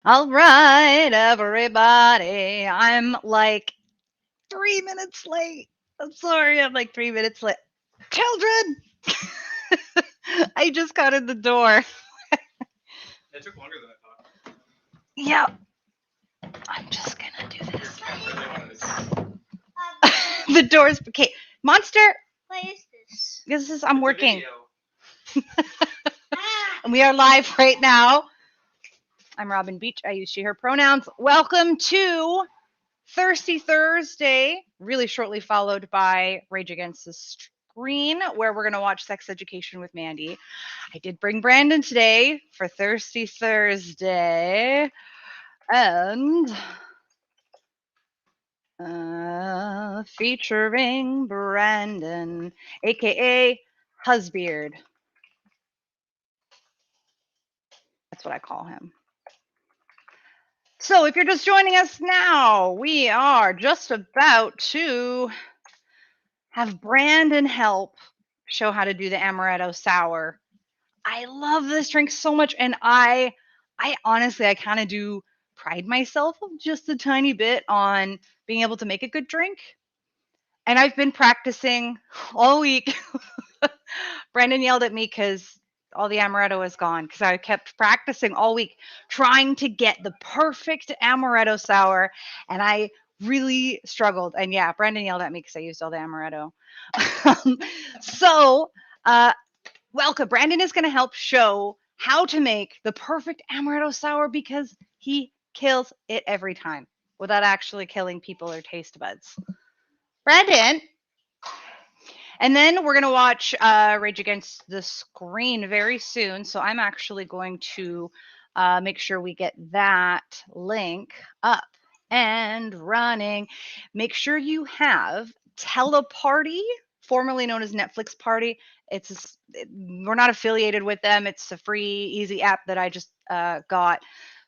All right, everybody. I'm like 3 minutes late. I'm sorry, I'm like 3 minutes late. Children! I just got in the door. It took longer than I thought. Yeah, I'm just gonna do Your this. cat really wanted to. The door's okay. Monster, What is this? this is I'm It's a working. video. And we are live right now. I'm Robin Beach. I use she, her pronouns. Welcome to Thirsty Thursday, really shortly followed by Rage Against the Screen, where we're going to watch Sex Education with Mandy. I did bring Brandon today for Thirsty Thursday. And featuring Brandon, aka Husbeard. That's what I call him. So if you're just joining us now, we are just about to have Brandon help show how to do the Amaretto Sour. I love this drink so much, and I honestly, I kind of do pride myself just a tiny bit on being able to make a good drink. And I've been practicing all week. Brandon yelled at me because all the amaretto is gone because I kept practicing all week trying to get the perfect amaretto sour, and I really struggled. And yeah, Brandon yelled at me because I used all the amaretto. so, uh, welcome. Brandon is going to help show how to make the perfect amaretto sour because he kills it every time without actually killing people or taste buds. Brandon, and then we're going to watch Rage Against the Screen very soon. So I'm actually going to make sure we get that link up and running. Make sure you have TeleParty, formerly known as Netflix Party. We're not affiliated with them. It's a free, easy app that I just got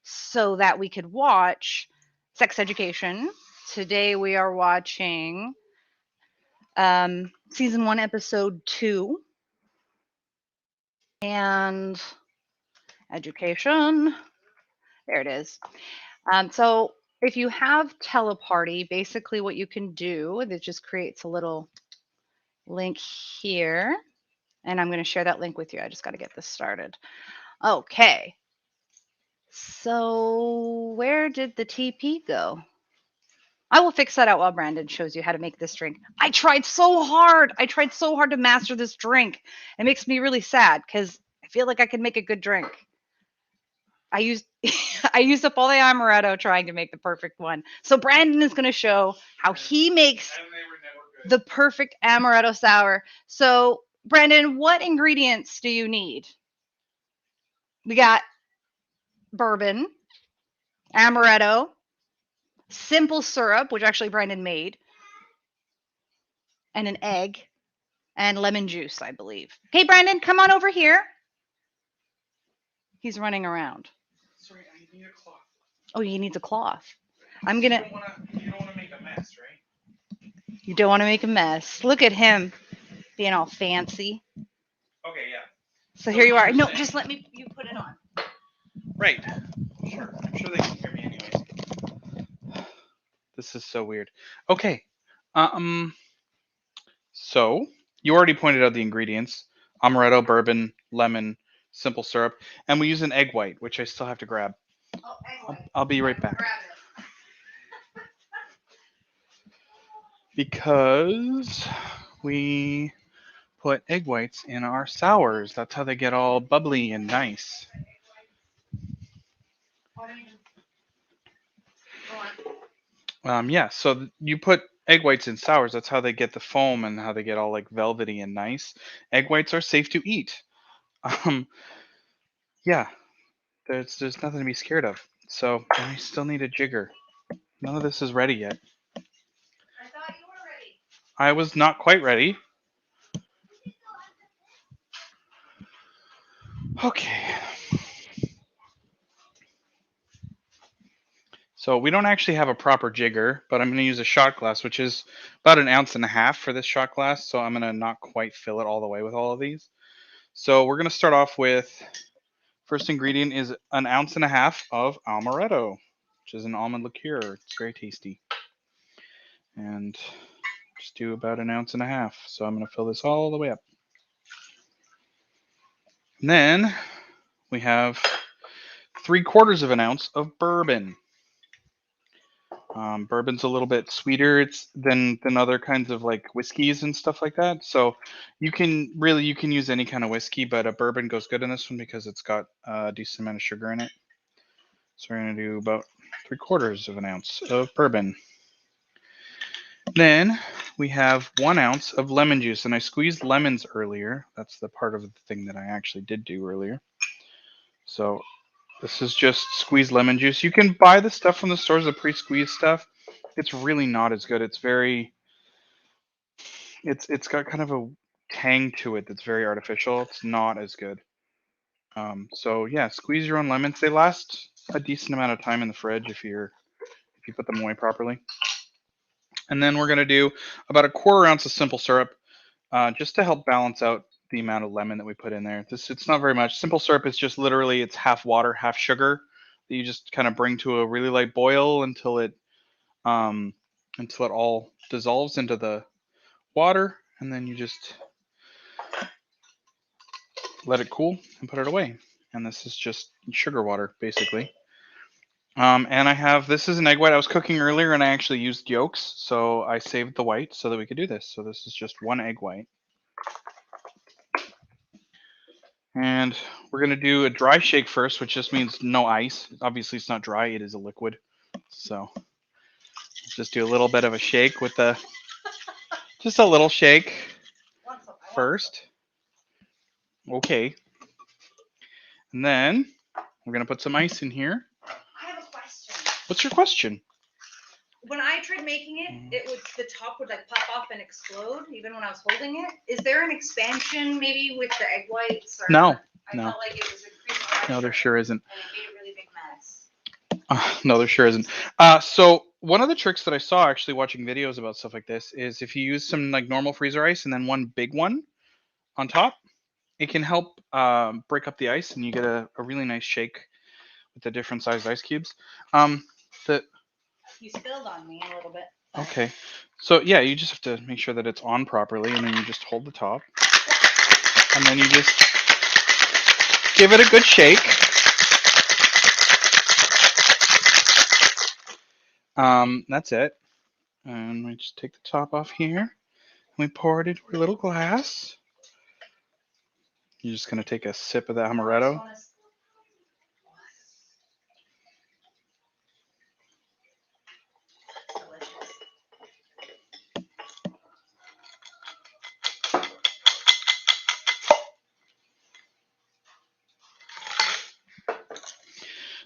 so that we could watch Sex Education. Today we are watching season 1, episode 2, and education. There it is. So if you have Teleparty, basically what you can do, it just creates a little link here. And I'm going to share that link with you. I just got to get this started. Okay. So where did the TP go? I will fix that out while Brandon shows you how to make this drink. I tried so hard. I tried so hard to master this drink. It makes me really sad because I feel like I could make a good drink. I used I used up all the amaretto trying to make the perfect one. So Brandon is going to show how he makes And they were never the good. perfect amaretto sour. So Brandon, what ingredients do you need? We got bourbon, amaretto, simple syrup, which actually Brandon made, and an egg, and lemon juice, I believe. Hey, Brandon, come on over here. He's running around. Sorry, I need a cloth. Oh, he needs a cloth. I'm You gonna. don't wanna make a mess, right? You don't want to make a mess. Look at him being all fancy. Okay, yeah. So So here you you are. were No, saying? just let me. You put it on. Right. Sure. I'm sure they can hear me anyways. This is so weird. Okay. Um. So you already pointed out the ingredients: amaretto, bourbon, lemon, simple syrup, and we use an egg white, which I still have to grab. Oh, egg I'll, white. I'll be I right will back. grab Because we put egg whites in our sours. That's how they get all bubbly and nice. Yeah, so you put egg whites in sours. That's how they get the foam and how they get all like velvety and nice. Egg whites are safe to eat. Um, yeah, there's nothing to be scared of. So I still need a jigger. None of this is ready yet. I thought you were ready. I was not quite ready. Okay. So we don't actually have a proper jigger, but I'm going to use a shot glass, which is about an ounce and a half for this shot glass. So I'm going to not quite fill it all the way with all of these. So we're going to start off with First ingredient is 1.5 ounces of Amaretto, which is an almond liqueur. It's very tasty. And just do about 1.5 ounces. So I'm going to fill this all the way up. And then we have 3/4 of an ounce of bourbon. Bourbon's a little bit sweeter than other kinds of like whiskeys and stuff like that. So you can use any kind of whiskey, but a bourbon goes good in this one because it's got a decent amount of sugar in it. So we're gonna do about 3/4 of an ounce of bourbon. Then we have 1 ounce of lemon juice, and I squeezed lemons earlier. That's the part of the thing that I actually did do earlier. So this is just squeezed lemon juice. You can buy the stuff from the stores, the pre-squeezed stuff. It's really not as good. It's got kind of a tang to it that's very artificial. It's not as good. So yeah, squeeze your own lemons. They last a decent amount of time in the fridge if you put them away properly. And then we're gonna do about 1/4 ounce of simple syrup, just to help balance out the amount of lemon that we put in there. It's not very much. Simple syrup is just literally it's half water, half sugar that you just kind of bring to a really light boil um, until it all dissolves into the water, and then you just let it cool and put it away. And this is just sugar water basically. And this is an egg white I was cooking earlier, and I actually used yolks, so I saved the white so that we could do this. So this is just 1 egg white. And we're going to do a dry shake first, which just means no ice. Obviously, it's not dry, it is a liquid. So just do a little bit of a shake just a little shake first. Okay. And then we're going to put some ice in here. I have a question. What's your question? When I tried making it, the top would like pop off and explode even when I was holding it. Is there an expansion maybe with the egg whites? Or No. I felt like it was increased pressure. No, there sure isn't. And it made a really big mess. No, there sure isn't. So one of the tricks that I saw actually watching videos about stuff like this is if you use some like normal freezer ice and then one big one on top, it can help break up the ice, and you get a really nice shake with the different sized ice cubes. You spilled on me a little bit. Okay, so yeah, you just have to make sure that it's on properly, and then you just hold the top, and then you just give it a good shake. That's it. And we just take the top off here, and we pour it into a little glass. You're just gonna take a sip of the amaretto.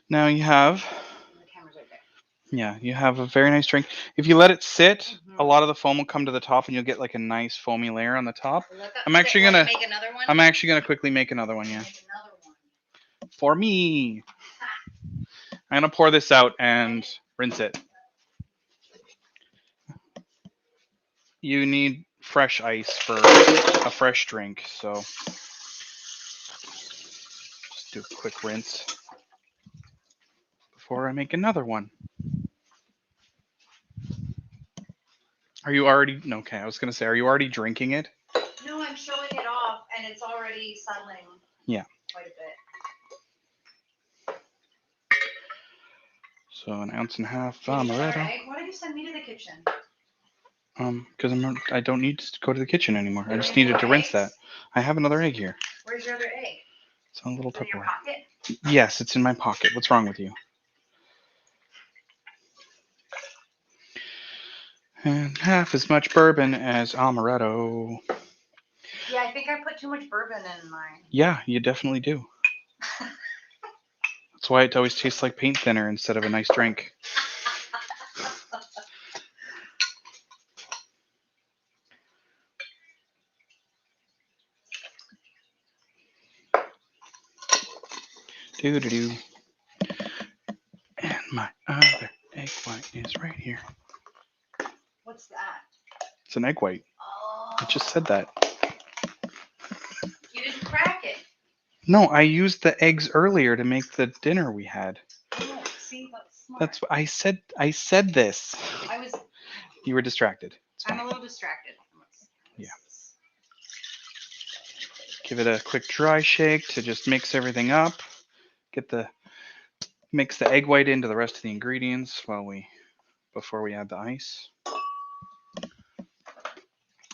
Now you have, you have a very nice drink. If you let it sit, a lot of the foam will come to the top, and you'll get like a nice foamy layer on the top. I'm actually gonna make another one. I'm actually gonna quickly make another one. Yeah. For me. I'm gonna pour this out and rinse it. You need fresh ice for a fresh drink, so just do a quick rinse before I make another one. Are you already? Okay, I was gonna say, are you already drinking it? No, I'm showing it off, and it's already settling. Yeah. Quite a bit. So 1.5 ounces amaretto. Why did you send me to the kitchen? Because I don't need to go to the kitchen anymore. I just needed to rinse that. I have another egg here. Where's your other egg? It's on a little In your Tupperware. pocket? Yes, it's in my pocket. What's wrong with you? And half as much bourbon as amaretto. Yeah, I think I put too much bourbon in mine. Yeah, you definitely do. That's why it always tastes like paint thinner instead of a nice drink. Do. And my other egg white is right here. What's that? It's an egg white. Oh. I just said that. You didn't crack it. No, I used the eggs earlier to make the dinner we had. Oh, see, that's smart. That's what I said. I said this. I was. You were distracted. It's I'm fine. a little distracted. Yeah. Give it a quick dry shake to just mix everything up. Get the mix the egg white into the rest of the ingredients before we add the ice.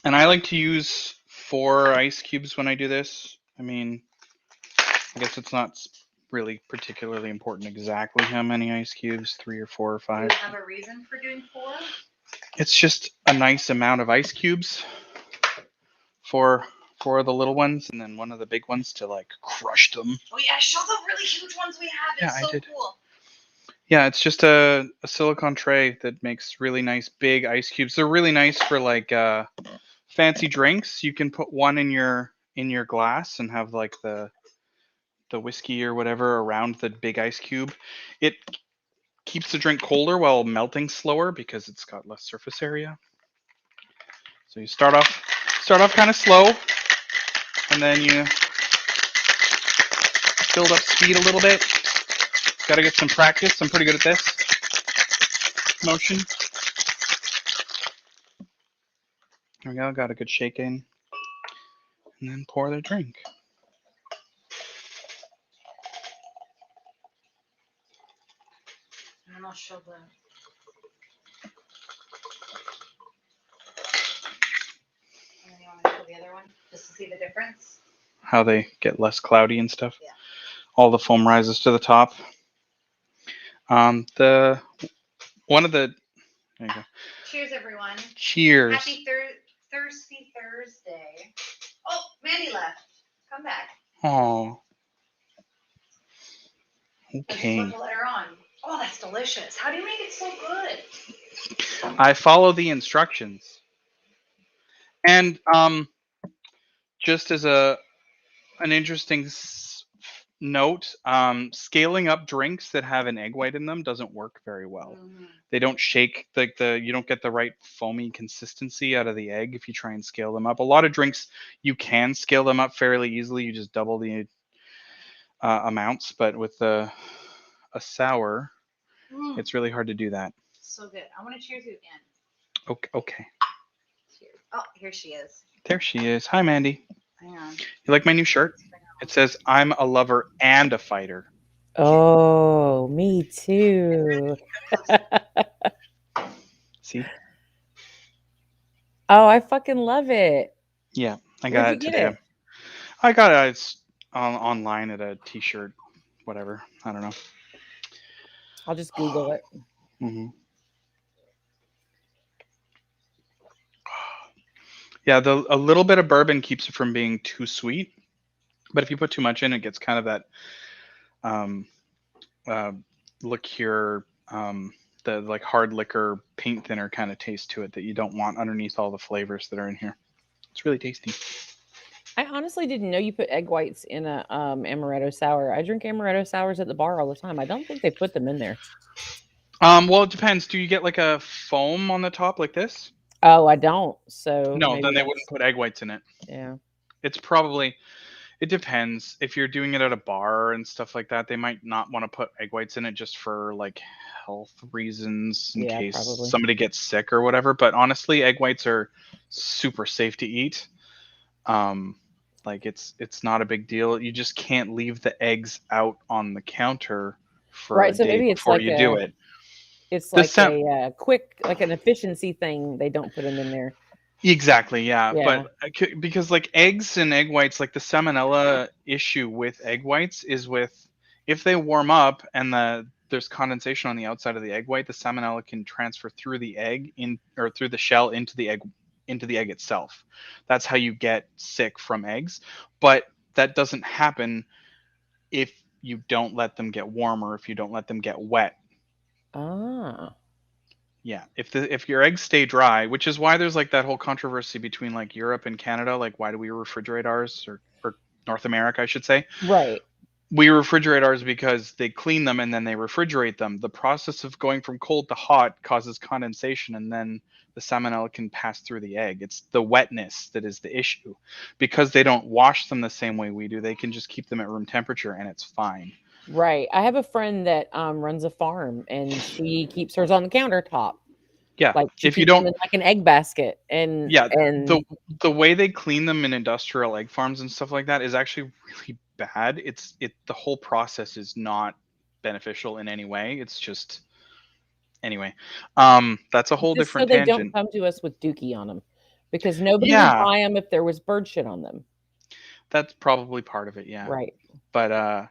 And I like to use 4 ice cubes when I do this. I mean, I guess it's not really particularly important exactly how many ice cubes, 3 or 4 or 5. Do you have a reason for doing 4? It's just a nice amount of ice cubes for the little ones, and then one of the big ones to like crush them. Oh yeah, show the really huge ones we have. It's Yeah, I so did. cool. Yeah, it's just a silicone tray that makes really nice big ice cubes. They're really nice for like fancy drinks. You can put one in your glass and have like the whiskey or whatever around the big ice cube. It keeps the drink colder while melting slower because it's got less surface area. So you start off kind of slow, and then you build up speed a little bit. Got to get some practice. I'm pretty good at this motion. There we go. Got a good shake in, and then pour the drink. And then I'll show the. And then you want me to show the other one just to see the difference? How they get less cloudy and stuff. Yeah. All the foam rises to the top. The one of the there you go. Cheers, everyone. Cheers. Happy Thirsty Thursday. Oh, Mandy left. Come back. Oh. I just Okay. want to let her on. Oh, that's delicious. How do you make it so good? I follow the instructions. And just as an interesting note, scaling up drinks that have an egg white in them doesn't work very well. Mm-hmm. They don't shake you don't get the right foamy consistency out of the egg if you try and scale them up. A lot of drinks you can scale them up fairly easily. You just double the amounts, but with a sour, it's really hard to do that. So good. I want to cheers you again. Okay. Okay. Cheers. Oh, here she is. There she is. Hi, Mandy. Hang on. You like my new shirt? It says, "I'm a lover and a fighter." Oh, me too. See? Oh, I fucking love it. Yeah, I Where'd got you it get today. it? I got it. It's online at a T-shirt, whatever. I don't know. I'll just Google it. Hmm. Yeah, a little bit of bourbon keeps it from being too sweet, but if you put too much in, it gets kind of that um, liqueur, the like hard liquor paint thinner kind of taste to it that you don't want underneath all the flavors that are in here. It's really tasty. I honestly didn't know you put egg whites in a amaretto sour. I drink amaretto sours at the bar all the time. I don't think they put them in there. Well, it depends. Do you get like a foam on the top like this? Oh, I don't. So No, maybe then they that's, wouldn't put egg whites in it. yeah. It's probably it depends. If you're doing it at a bar and stuff like that, they might not want to put egg whites in it just for like health reasons in Yeah, case probably. somebody gets sick or whatever. But honestly, egg whites are super safe to eat. Like it's not a big deal. You just can't leave the eggs out on the counter for Right. a So day maybe it's before like you do it. it's The like a quick, like an efficiency thing. They don't put them in there. Exactly, yeah. Yeah. But because like eggs and egg whites, like the salmonella issue with egg whites is with if they warm up and there's condensation on the outside of the egg white, the salmonella can transfer through the egg in or through the shell into the egg itself. That's how you get sick from eggs. But that doesn't happen if you don't let them get warm or if you don't let them get wet. Ah. Yeah, if your eggs stay dry, which is why there's like that whole controversy between like Europe and Canada, like why do we refrigerate ours or North America, I should say. Right. We refrigerate ours because they clean them and then they refrigerate them. The process of going from cold to hot causes condensation, and then the salmonella can pass through the egg. It's the wetness that is the issue. Because they don't wash them the same way we do, they can just keep them at room temperature and it's fine. Right. I have a friend that runs a farm, and she keeps hers on the countertop. Yeah. Like she If you keeps them don't in like an egg basket, and yeah, and the way they clean them in industrial egg farms and stuff like that is actually really bad. The whole process is not beneficial in any way. It's just anyway. That's a whole just so different they don't tangent. come to us with dookie on them, because nobody would Yeah, buy them if there was bird shit on them. that's probably part of it, yeah. Right. But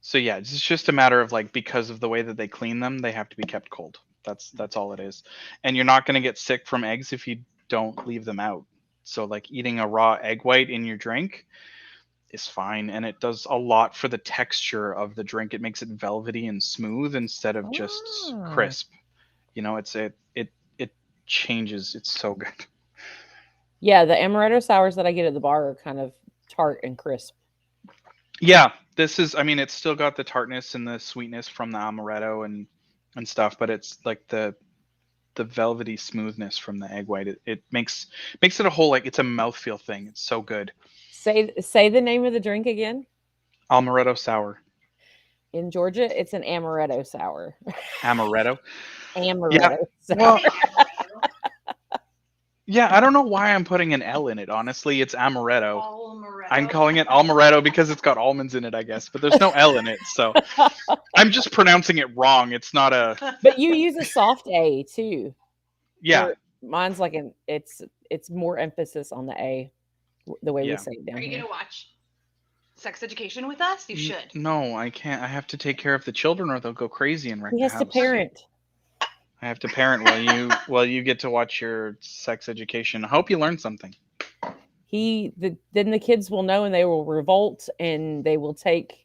so yeah, it's just a matter of like because of the way that they clean them, they have to be kept cold. That's all it is. And you're not going to get sick from eggs if you don't leave them out. So like eating a raw egg white in your drink is fine, and it does a lot for the texture of the drink. It makes it velvety and smooth instead of just Ah. crisp. It changes. It's so good. Yeah, the amaretto sours that I get at the bar are kind of tart and crisp. Yeah, this is. I mean, it's still got the tartness and the sweetness from the amaretto and stuff, but it's like the velvety smoothness from the egg white. It makes it a whole like it's a mouthfeel thing. It's so good. Say the name of the drink again. Amaretto sour. In Georgia, it's an amaretto sour. Amaretto. Yeah. Amaretto Well, sour. yeah. I don't know why I'm putting an L in it. Honestly, it's amaretto. Amaretto. I'm calling it Almaretto because it's got almonds in it, I guess, but there's no L in it, so I'm just pronouncing it wrong. It's not a But you use a soft A too. yeah, Where mine's like it's more emphasis on the A, the way we yeah. say it down Are you here. gonna watch Sex Education with us? You should. No, I can't. I have to take care of the children, or they'll go crazy and wreck He the has to house. parent. I have to parent while you get to watch your sex education. I hope you learn something. Then the kids will know, and they will revolt, and they will take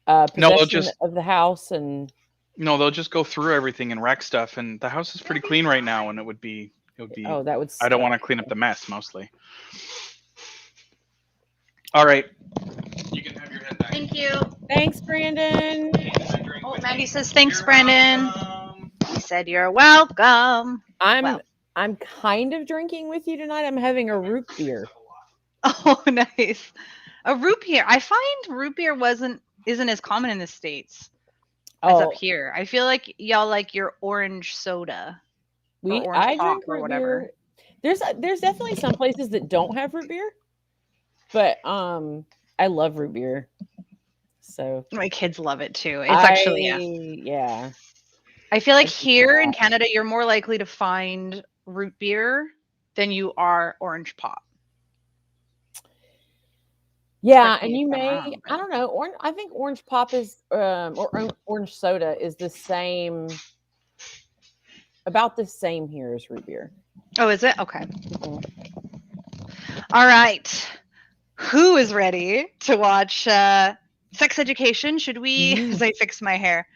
No, possession of the house. And they'll just go through everything and wreck stuff. And the house is pretty clean right now, and it would be. oh, that would I don't want to clean up the mess mostly. All right, you can have your head back. Thank you. Thanks, Brandon. Oh, Maggie says thanks, Brandon. He said you're welcome. I'm Well. I'm kind of drinking with you tonight. I'm having a root beer. Oh, nice. A root beer. I find root beer isn't as common in the States as up here. I feel like y'all like your orange soda. Or orange I pop drink or root whatever. beer. There's definitely some places that don't have root beer, but I love root beer. So My kids love it too. It's actually yeah. I feel like It's here in not. Canada, you're more likely to find root beer than you are orange pop. Yeah, Correct me and if you I'm may, wrong, I don't know, I think orange pop is orange soda is the same, about the same here as root beer. Oh, is it? Okay. Mhm. All right. Who is ready to watch Sex Education? Should we, as I fix my hair,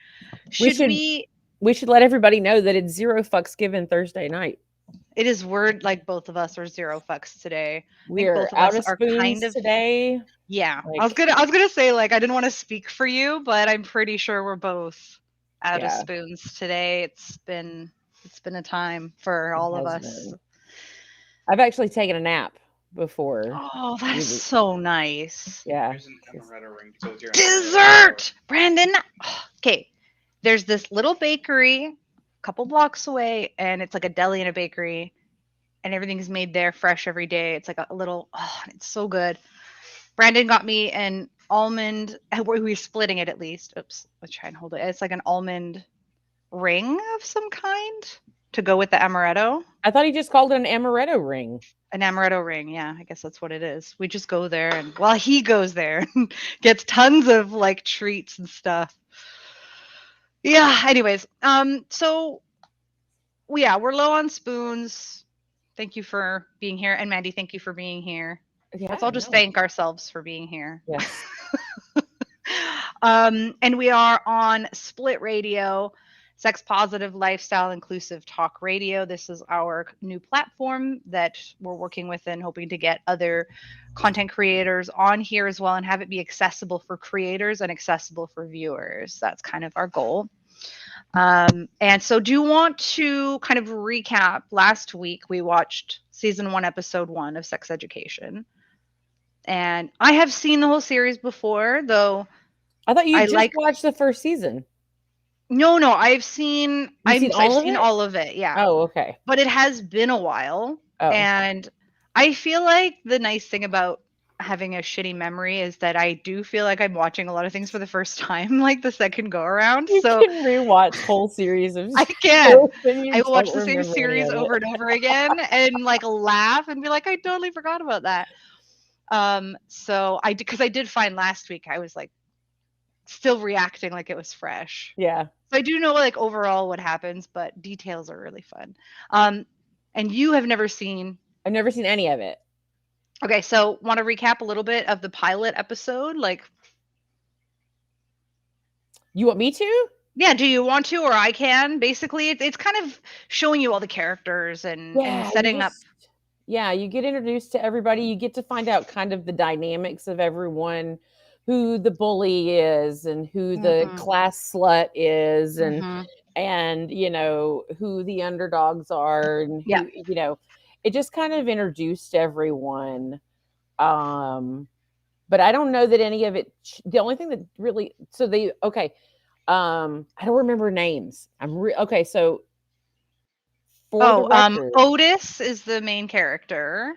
should we? We should let everybody know that it's zero fucks given Thursday night. It is word like both of us are zero fucks today. We're both of out us of are spoons kind of today. Yeah. Like- I was gonna say like I didn't want to speak for you, but I'm pretty sure we're both out of Yeah. spoons today. It's been a time for all of has us. been. I've actually taken a nap before. Oh, that is so nice. Yeah. Here's an amaretto ring. So it's your Dessert, Brandon. Okay, there's this little bakery a couple blocks away, and it's like a deli and a bakery, and everything's made there fresh every day. It's like a little, it's so good. Brandon got me an almond. We're splitting it at least. Oops, let's try and hold it. It's like an almond ring of some kind to go with the amaretto. I thought he just called it an amaretto ring. An amaretto ring, yeah, I guess that's what it is. We just go there, and he goes there and gets tons of like treats and stuff. Yeah. Anyways, so yeah, we're low on spoons. Thank you for being here, and Mandy, thank you for being here. Yeah, Let's all just thank ourselves for being here. Yes. And we are on Split Radio. Sex Positive Lifestyle Inclusive Talk Radio. This is our new platform that we're working with and hoping to get other content creators on here as well and have it be accessible for creators and accessible for viewers. That's kind of our goal. And so, do you want to kind of recap? Last week, we watched season 1, episode 1 of Sex Education. And I have seen the whole series before, though. I thought you I just watched the first season. No, I've seen all of it. Yeah. Oh, okay. But it has been a while. Oh. And I feel like the nice thing about having a shitty memory is that I do feel like I'm watching a lot of things for the first time, like the second go around. You So can rewatch whole series of I can. I I watch the same series over and over again and like laugh and be like, I totally forgot about that. So because I did find last week I was like still reacting like it was fresh. Yeah. So I do know like overall what happens, but details are really fun. And you have never seen. I've never seen any of it. Okay, so want to recap a little bit of the pilot episode? Like, you want me to? Yeah, do you want to, or I can? Basically, it's kind of showing you all the characters and setting up. Yeah, you get introduced to everybody. You get to find out kind of the dynamics of everyone, who the bully is and who the class slut is and you know, who the underdogs are and who, you know, it just kind of introduced everyone. But I don't know that any of it, the only thing that really, I don't remember names. Okay. So Otis is the main character.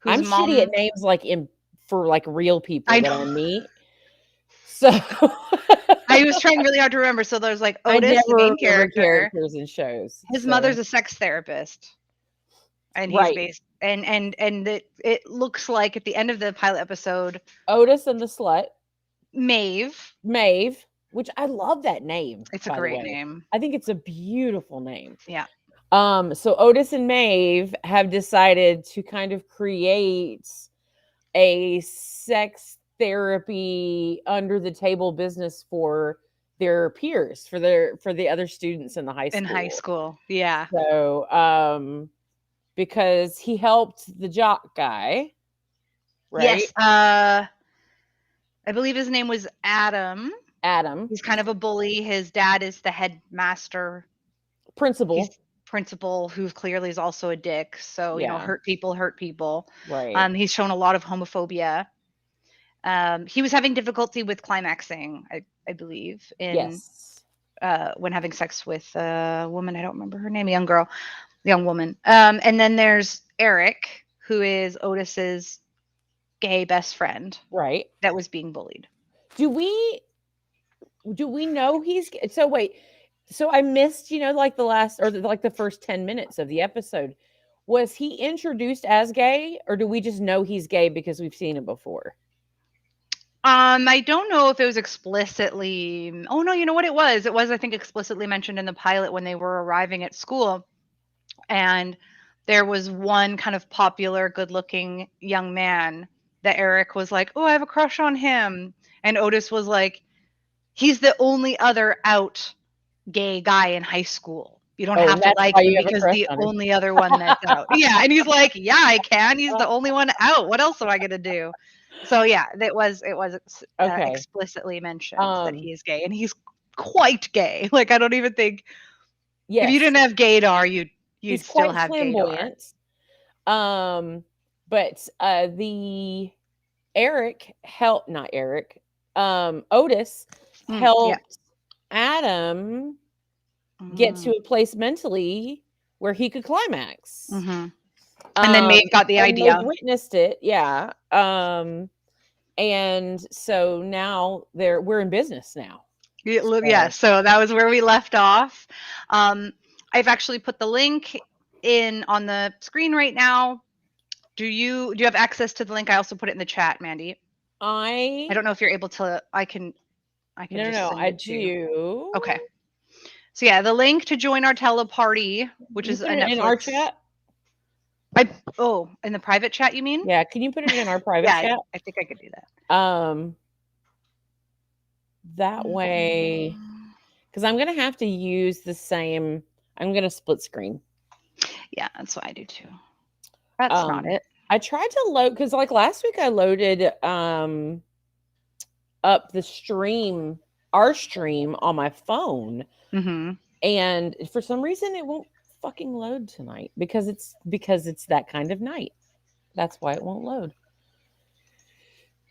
I'm shitty at names for real people that I meet. So I was trying really hard to remember. So there's like Otis, the main characters in shows. His mother's a sex therapist, and he's based and it looks like at the end of the pilot episode, Otis and the slut, Maeve, which I love that name. It's a great name. I think it's a beautiful name. Yeah. So Otis and Maeve have decided to kind of create a sex therapy under the table business for their peers, for the other students in the high school. In high school, yeah. So, because he helped the jock guy, right? Yes. I believe his name was Adam. He's kind of a bully. His dad is the headmaster. Principal, who clearly is also a dick. So, you know, hurt people. Right. He's shown a lot of homophobia. He was having difficulty with climaxing, I believe, when having sex with a woman. I don't remember her name, young woman. And then there's Eric, who is Otis's gay best friend. Right. That was being bullied. Do we know he's so wait? So I missed, you know, like the first 10 minutes of the episode. Was he introduced as gay, or do we just know he's gay because we've seen him before? I don't know if it was explicitly. Oh no, you know what it was? It was, I think, explicitly mentioned in the pilot when they were arriving at school, and there was one kind of popular, good-looking young man that Eric was like, "Oh, I have a crush on him," and Otis was like, "He's the only other out gay guy in high school. You don't have to like him because the only other one that's out." Yeah, and he's like, "Yeah, I can. He's the only one out. What else am I gonna do?" So yeah, it was explicitly mentioned that he is gay, and he's quite gay. Like, I don't even think if you didn't have gaydar, you'd still have flamboyant. Gaydar. But the Otis helped Adam get to a place mentally where he could climax. And then Maeve got the idea. Witnessed it, yeah. And so now we're in business now. Yeah, so that was where we left off. I've actually put the link in on the screen right now. Do you have access to the link? I also put it in the chat, Mandy. I don't know if you're able to. I can. No, I do. Okay. So yeah, the link to join our TeleParty, which is a Netflix. In our chat. In the private chat, you mean? Yeah, can you put it in our private chat? I think I could do that. That way, because I'm going to have to use the same. I'm going to split screen. Yeah, that's what I do too. That's not it. I tried to load because like last week I loaded up the stream, our stream on my phone, and for some reason it won't fucking load tonight because it's that kind of night. That's why it won't load.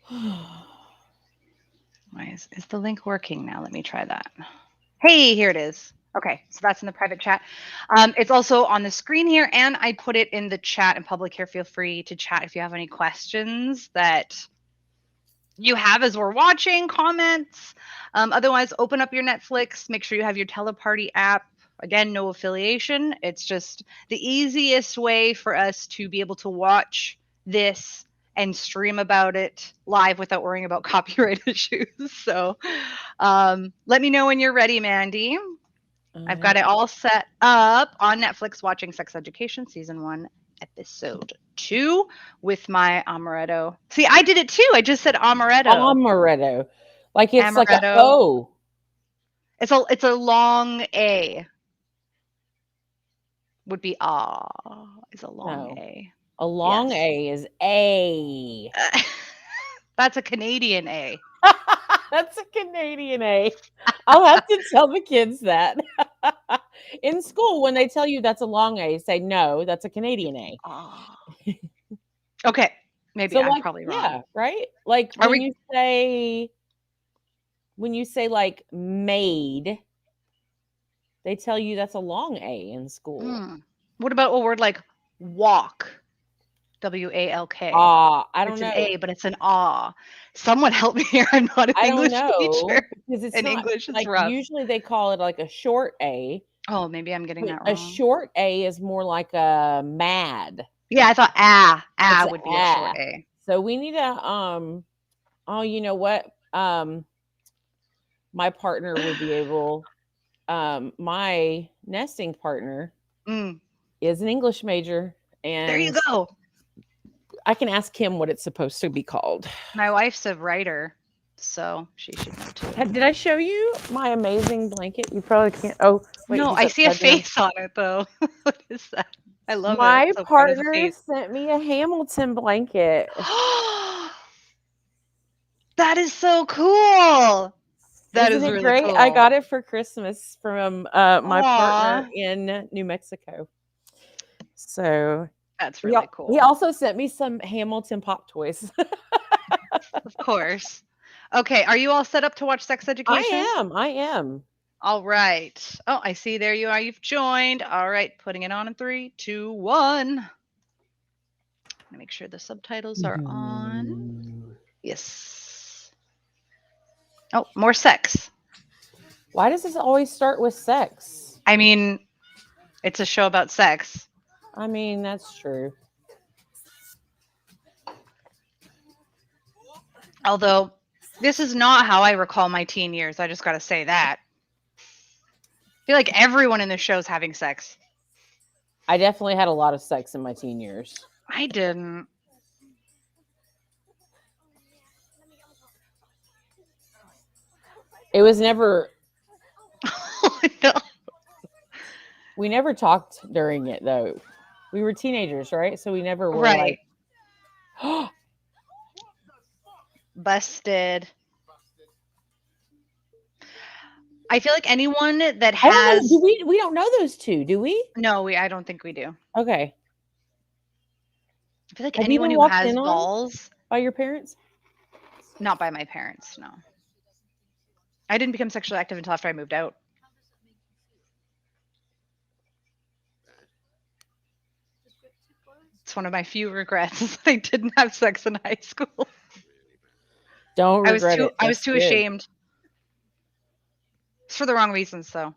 Why is the link working now? Let me try that. Hey, here it is. Okay, so that's in the private chat. It's also on the screen here, and I put it in the chat in public here. Feel free to chat if you have any questions that you have as we're watching, comments. Otherwise, open up your Netflix. Make sure you have your TeleParty app. Again, no affiliation. It's just the easiest way for us to be able to watch this and stream about it live without worrying about copyright issues. So let me know when you're ready, Mandy. I've got it all set up on Netflix, watching Sex Education Season 1, Episode 2 with my Amaretto. See, I did it too. I just said Amaretto. Amaretto. Like it's Amaretto. like a O. It's a long A. Would be is a long A. A long A is A. That's a Canadian A. That's a Canadian A. I'll have to tell the kids that. In school, when they tell you that's a long A, say no, that's a Canadian A. Okay. Maybe so I'm like, probably wrong. Yeah, right? Like when you say like maid, they tell you that's a long A in school. What about a word like walk? W-A-L-K. I don't know. It's an A, but it's an ah. Someone help me here. I'm not an English teacher. Because it's and not, English is like rough. Usually they call it like a short A. Oh, maybe I'm getting that wrong. A short A is more like a mad. Yeah, I thought would be a short A. So we need a oh, you know what? My partner would be able my nesting partner is an English major, and there you go. I can ask him what it's supposed to be called. My wife's a writer, so she should know too. Did I show you my amazing blanket? You probably can't. Oh, wait, no, I see a face on it though. What is that? I love it. My partner sent me a Hamilton blanket. That is so cool. That Isn't is it really great? cool. I got it for Christmas from my partner in New Mexico. So that's really cool. He also sent me some Hamilton pop toys. Of course. Okay, are you all set up to watch Sex Education? I am. All right. Oh, I see. There you are. You've joined. All right, putting it on in 3, 2, 1. Make sure the subtitles are on. Yes. Oh, more sex. Why does this always start with sex? I mean, it's a show about sex. I mean, that's true. Although, this is not how I recall my teen years. I just got to say that. I feel like everyone in the show is having sex. I definitely had a lot of sex in my teen years. I didn't. It was never. No. We never talked during it, though. We were teenagers, right? So we never were right. Like, busted. I feel like anyone that has. We don't know those two, do we? No, I don't think we do. Okay. I feel like anyone who has balls. By your parents? Not by my parents, no. I didn't become sexually active until after I moved out. It's one of my few regrets is that I didn't have sex in high school. Don't regret it. I was too ashamed. It's for the wrong reasons, though.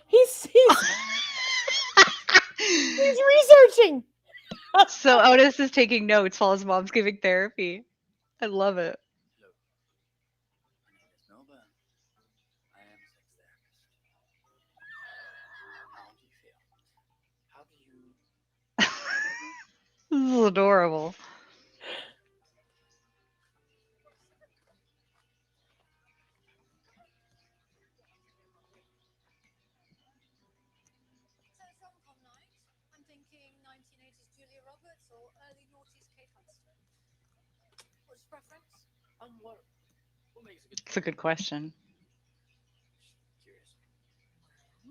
He's researching. So Otis is taking notes while his mom's giving therapy. I love it. This is adorable. It's a good question.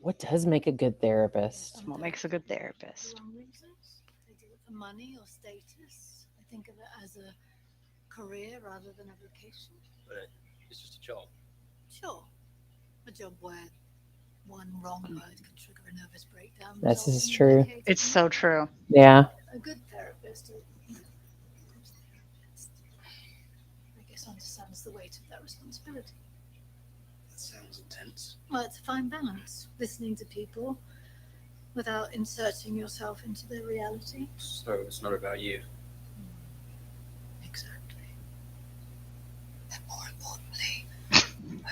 What does make a good therapist? What makes a good therapist? Wrong reasons. They do it for money or status. They think of it as a career rather than a vocation. But it's just a job. Sure, a job where one wrong word can trigger a nervous breakdown. This is resulting in true. decades It's of so neglect. true. Yeah. A good therapist, I guess, understands the weight of that responsibility. That sounds intense. Well, it's a fine balance, listening to people without inserting yourself into their reality. So it's not about you. Exactly. And more importantly,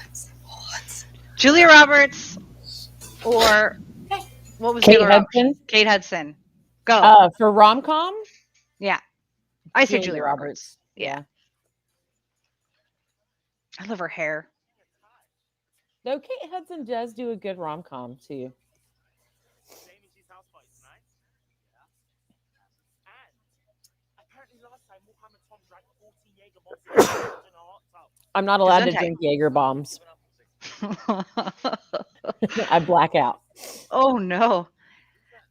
it's what? Julia Roberts or what was Kate the other option? Hudson? Kate Hudson. Go. For rom com? Yeah. I say Julia Roberts. Yeah. I love her hair. No, Kate Hudson does do a good rom com too. I'm not allowed to Gesundheit. drink Jaeger bombs. I black out. Oh no.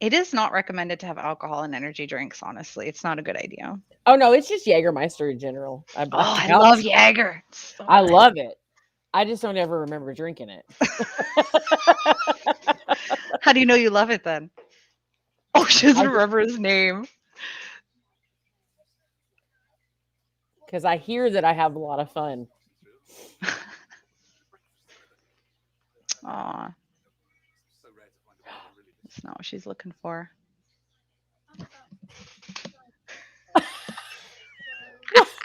It is not recommended to have alcohol in energy drinks, honestly. It's not a good idea. Oh no, it's just Jägermeister in general. I Oh, black I out. love Jaeger. It's so I good. love it. I just don't ever remember drinking it. How do you know you love it then? Oh, she doesn't I- remember his name. Because I hear that I have a lot of fun. Aw. That's not what she's looking for.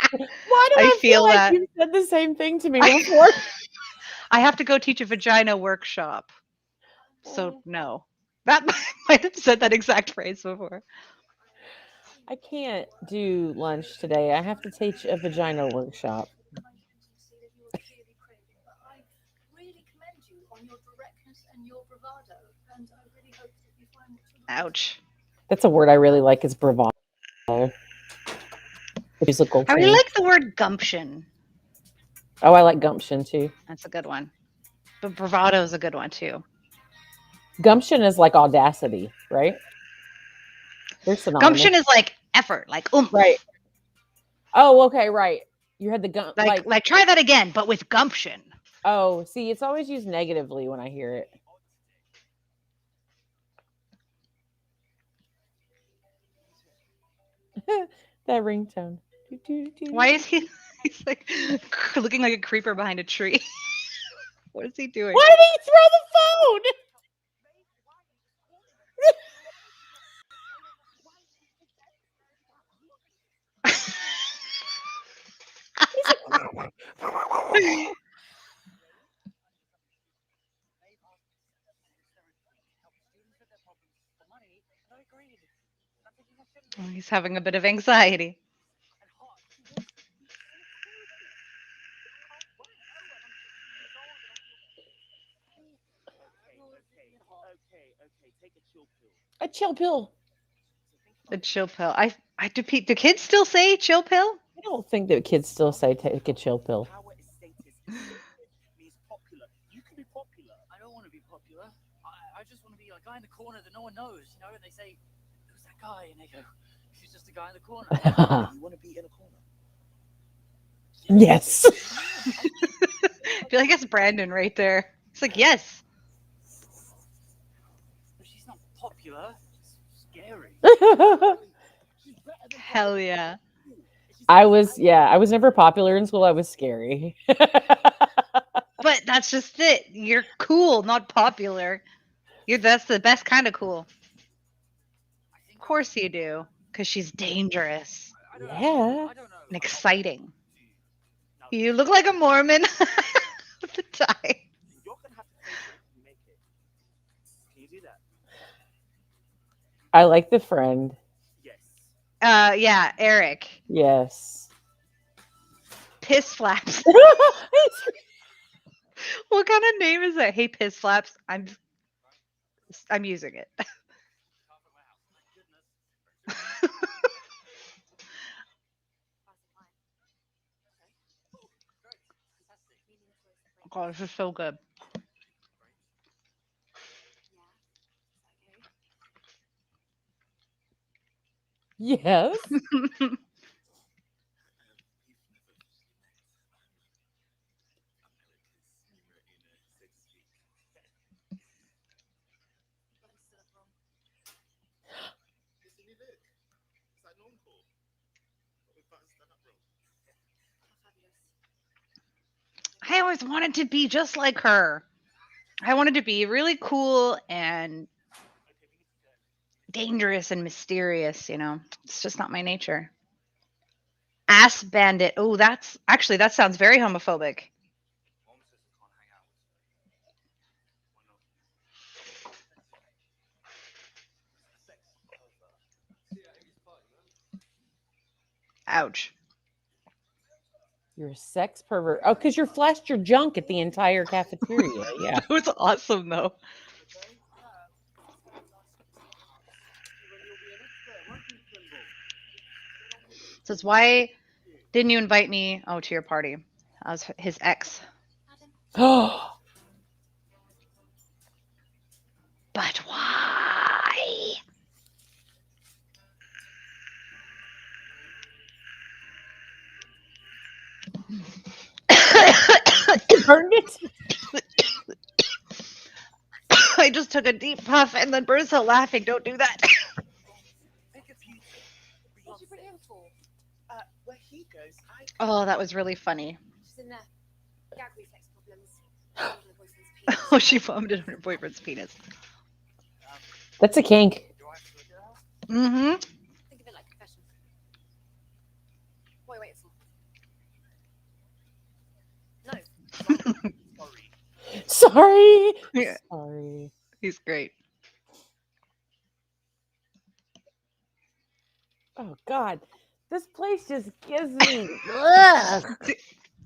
Why do I I, feel like that. you've said the same thing to me before? I have to go teach a vagina workshop. So no. That might have said that exact phrase before. I can't do lunch today. I have to teach a vagina workshop. But I really commend you on your directness and your bravado, and I really hope that you find what you like. Ouch. That's a word I really like is bravado. Musical I really term. like the word gumption. Oh, I like gumption too. That's a good one. But bravado is a good one too. Gumption is like audacity, right? They're synonymous. Gumption is like effort, like oomph. Right. Oh, okay, right. You had the gun Like try that again, but with gumption. Oh, see, it's always used negatively when I hear it. That ringtone. Why is he? He's like looking like a creeper behind a tree. What is he doing? Why did he throw the phone? Oh, he's having a bit of anxiety. A chill pill. A chill pill. Do kids still say chill pill? I don't think that kids still say take a chill pill. Means popular. You can be popular. I don't want to be popular. I just want to be a guy in the corner that no one knows. You know, and they say, "Who's that guy?" And they go, "He's just a guy in the corner." You want to be in a corner. Yes. I feel like that's Brandon right there. He's like, yes. But she's not popular. She's scary. Hell yeah. I was never popular in school. I was scary. But that's just it. You're cool, not popular. That's the best kind of cool. Of course you do. Because she's dangerous Yeah. and exciting. You look like a Mormon with the tie. You're gonna have to face it and make it. Can you do that? I like the friend. Yes. Yeah, Eric. Yes. Piss flaps. What kind of name is that? Hey, piss flaps. I'm using it. Oh, this is so good. Yes. I always wanted to be just like her. I wanted to be really cool and dangerous and mysterious, you know. It's just not my nature. Ass bandit. Oh, that's actually that sounds very homophobic. Ouch. You're a sex pervert. Oh, because you're flashed your junk at the entire cafeteria. Yeah. That was awesome though. So it's why didn't you invite me to your party? I was his ex. Oh, But why? burned it. I just took a deep puff and then burst out laughing. Don't do that. What'd you bring him for? Where he goes, I Oh, that was really funny. She's in there. Gag reflex problems. Vomited on her boyfriend's penis. Oh, she vomited on her boyfriend's penis. That's a kink. do I have to look at her? Mm-hmm. Think of it like confession. What are you waiting for? No. Sorry. Sorry. Yeah, Sorry. he's great. Oh God, this place just gives me. Ugh.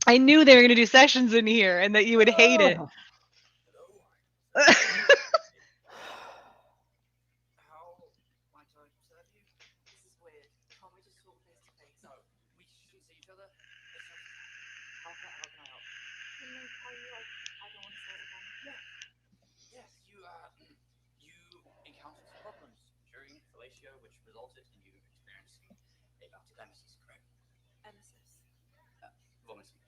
I knew they were gonna do sessions in here and that you would hate it. Ugh. How might I serve you? This is weird. Can't we just talk face to face? No, we shouldn't see each other. How can I help? Didn't I tell you I don't want to say it again? Yes, you encountered some problems during fellatio, which resulted in you experiencing a bout of emesis, correct? Emesis. Vomiting.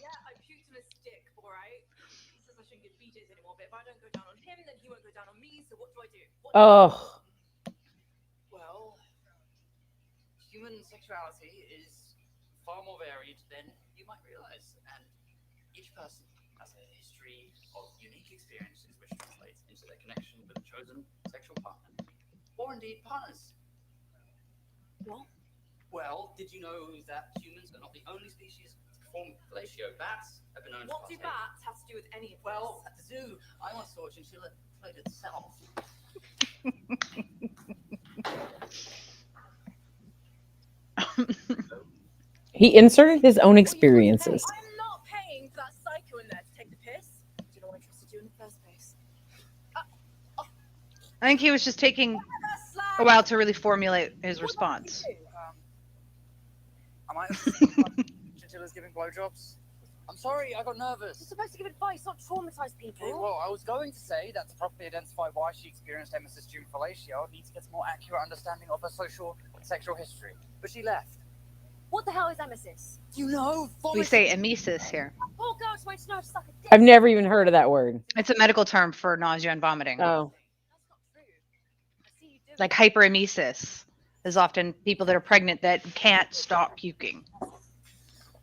Yeah, I puked on a stick, alright? He says I shouldn't get BJs anymore, but if I don't go down on him, then he won't go down on me, so what do I do? Oh. Well, human sexuality is far more varied than you might realize, and each person has a history of unique experiences which translates into their connection with a chosen sexual partner, or indeed partners. What? Well, did you know that humans are not the only species to perform fellatio? Bats have been known to What do partake. bats have to do with any of this? Well, at the zoo, I once saw a chinchilla played itself. He inserted his own What are you trying to say? experiences. I'm not paying for that psycho in there to take the piss. Do you know what I trusted you in the first place? I think he was just taking a while to really formulate his response. I might have seen chinchillas giving blowjobs. I'm sorry, I got nervous. You're supposed to give advice, not traumatize people. Okay, well, I was going to say that to properly identify why she experienced emesis during fellatio, I need to get a more accurate understanding of her sexual history. But she left. What the hell is emesis? You know, We say emesis here. Poor girl just wanted to know how to suck a dick. I've never even heard of that word. It's a medical term for nausea and vomiting. Oh. That's not true. I see you do. Like hyperemesis is often people that are pregnant that can't stop puking.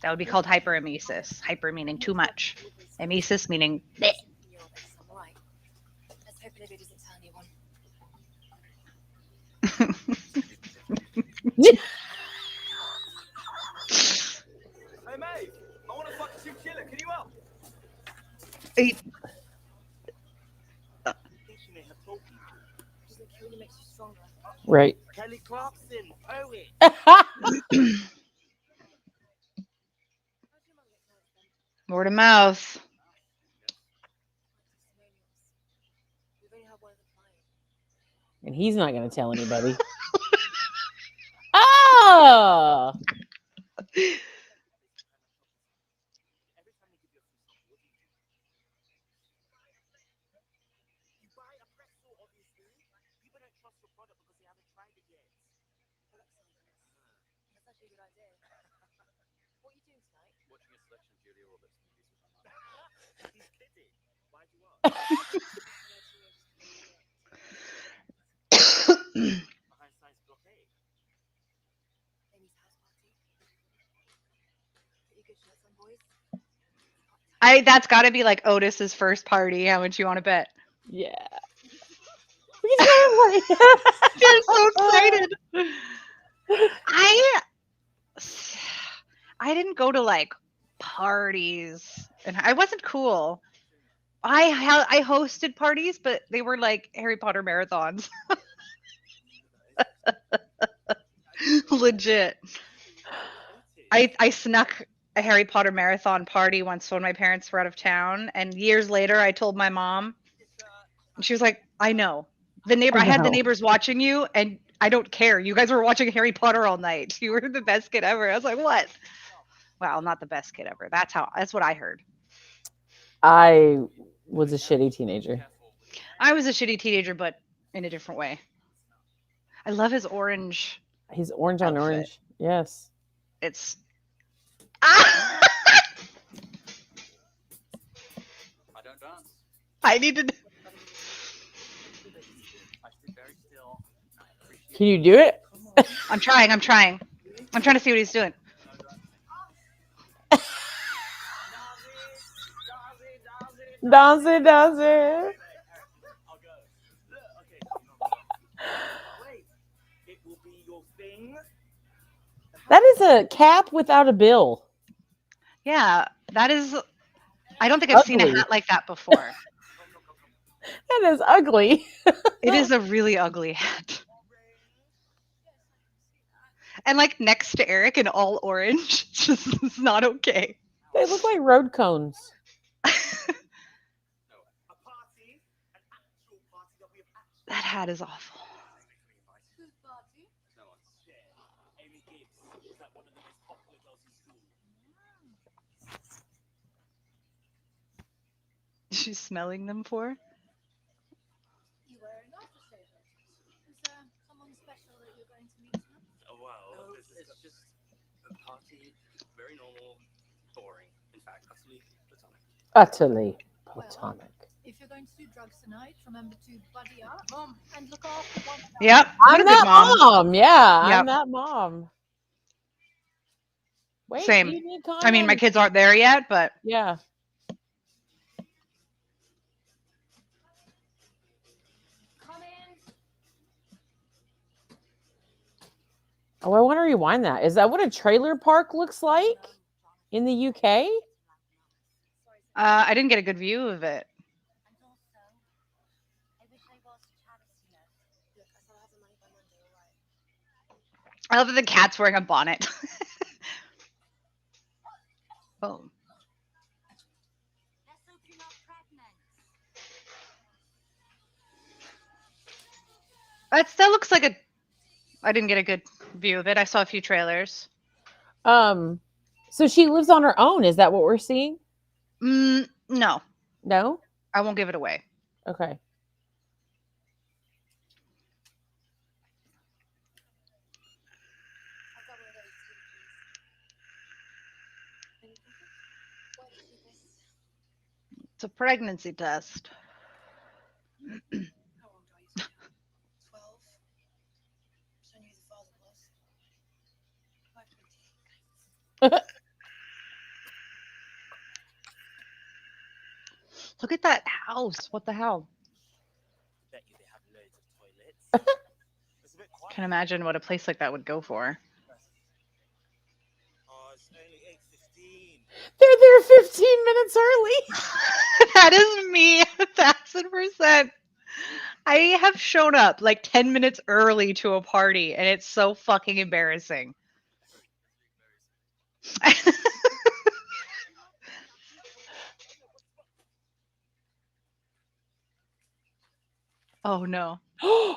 That would be called hyperemesis. Hyper meaning too much. Emesis meaning bleh. I'm right. Let's hope Olivia doesn't tell anyone. Hey, mate, I want to fuck a chinchilla. Can you help? He- Doesn't kill you, makes you stronger. Right. Kelly Clarkson, poet. Word of mouth. We've only had one of the clients. And he's not going to tell anybody. Oh. actually a good idea. What are you doing tonight? Watching a selection of Julia Roberts movies with my mum. He's kidding. Why'd you ask? Behind Science Blockade. Amy's house party. Pretty good shirt on, boys. That's got to be like Otis's first party. How much you want to bet? Yeah. We can tell him You're so excited. I didn't go to like parties, and I wasn't cool. I hosted parties, but they were like Harry Potter marathons. Legit. I snuck a Harry Potter marathon party once when my parents were out of town, and years later I told my mom, and she was like, "I know. I had the neighbors watching you, and I don't care. You guys were watching Harry Potter all night. You were the best kid ever." I was like, "What?" Well, not the best kid ever. That's what I heard. I was a shitty teenager. I was a shitty teenager, but in a different way. I love his orange. He's orange on outfit. orange. Yes. It's I don't dance. I need to. I sit very still. I appreciate Can you do it? I'm trying. I'm trying to see what he's doing. Dance it. I'll go. Look, okay. Wait. It will be your thing. That is a cap without a bill. Yeah, that is. I don't think I've seen a Ugly. hat like that before. That is ugly. It is a really ugly hat. And like next to Eric in all orange, it's not okay. They look like road cones. A party, an actual party that we have actually. That hat is awful. Whose party? No one's share. Amy Gibbs is like one of the most popular girls in school. She's smelling them for. You wearing aftershave? Is there someone special that you're going to meet tonight? Oh wow. No, it's just a party. Very normal, boring. In fact, utterly platonic. Utterly platonic. If you're going to do drugs tonight, remember to buddy up and look after one another. Yep. What a I'm good that mom. mom. Yeah, Yep. I'm that mom. Wait, Same. do you need I mean, my condoms? kids aren't there yet, but Yeah. Come in. Oh, I want to rewind that. Is that what a trailer park looks like in the UK? I didn't get a good view of it. And also, I wish I was Travis, you know. Look, I thought I have the money by Monday, alright? I love that the cat's wearing a bonnet. Oh. Let's hope you're not pregnant. That still looks like a. I didn't get a good view of it. I saw a few trailers. So she lives on her own. Is that what we're seeing? No, No? I won't give it away. Okay. I've got one of those too, please. What is this? It's a pregnancy test. How old are you? 12. So I knew the father was. 5:28. Look at that house. What the hell? Bet you they have loads of toilets. It's a bit quiet. Can't imagine what a place like that would go for. Oh, it's only 8:15. They're there 15 minutes early. That is me, 1,000%. I have shown up like 10 minutes early to a party, and it's so fucking embarrassing. Oh no. You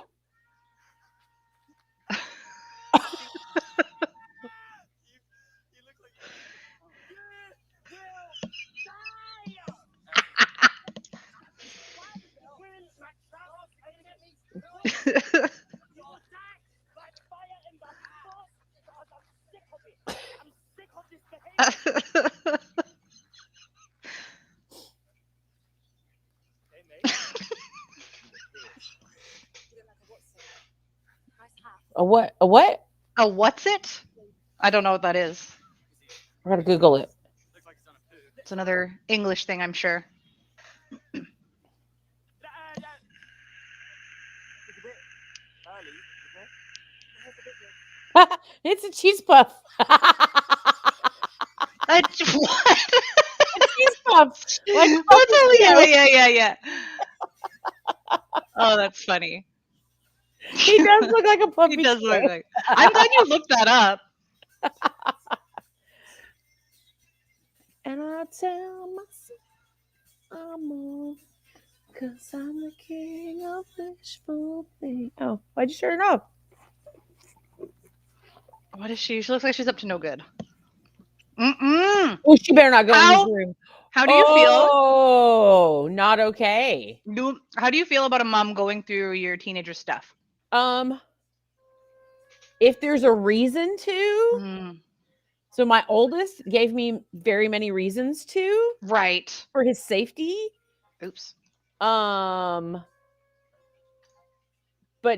look like you will die. You'll die by fire in the forest because of sick mate. A what? A what? Oh, what's it? I don't know what that is. I gotta Google it. Looks like it's on a poo. It's another English thing, I'm sure. It's a bit early, isn't it? It's a cheese puff. What? Cheese puff. Like That's Puppuccino. yeah. Oh, that's funny. He does look like a puppy. He does look like. I'm glad you looked that up. And I tell myself I'm on, 'cause I'm the king of wishful thinking. Oh, why'd you turn it off? What is she? She looks like she's up to no good. Mm-mm. Oh, she better not go in How- his room. How do you feel? Oh, not okay. How do you feel about a mom going through your teenager stuff? If there's a reason to, Mm, so my oldest gave me very many reasons to right. for his safety. Oops. But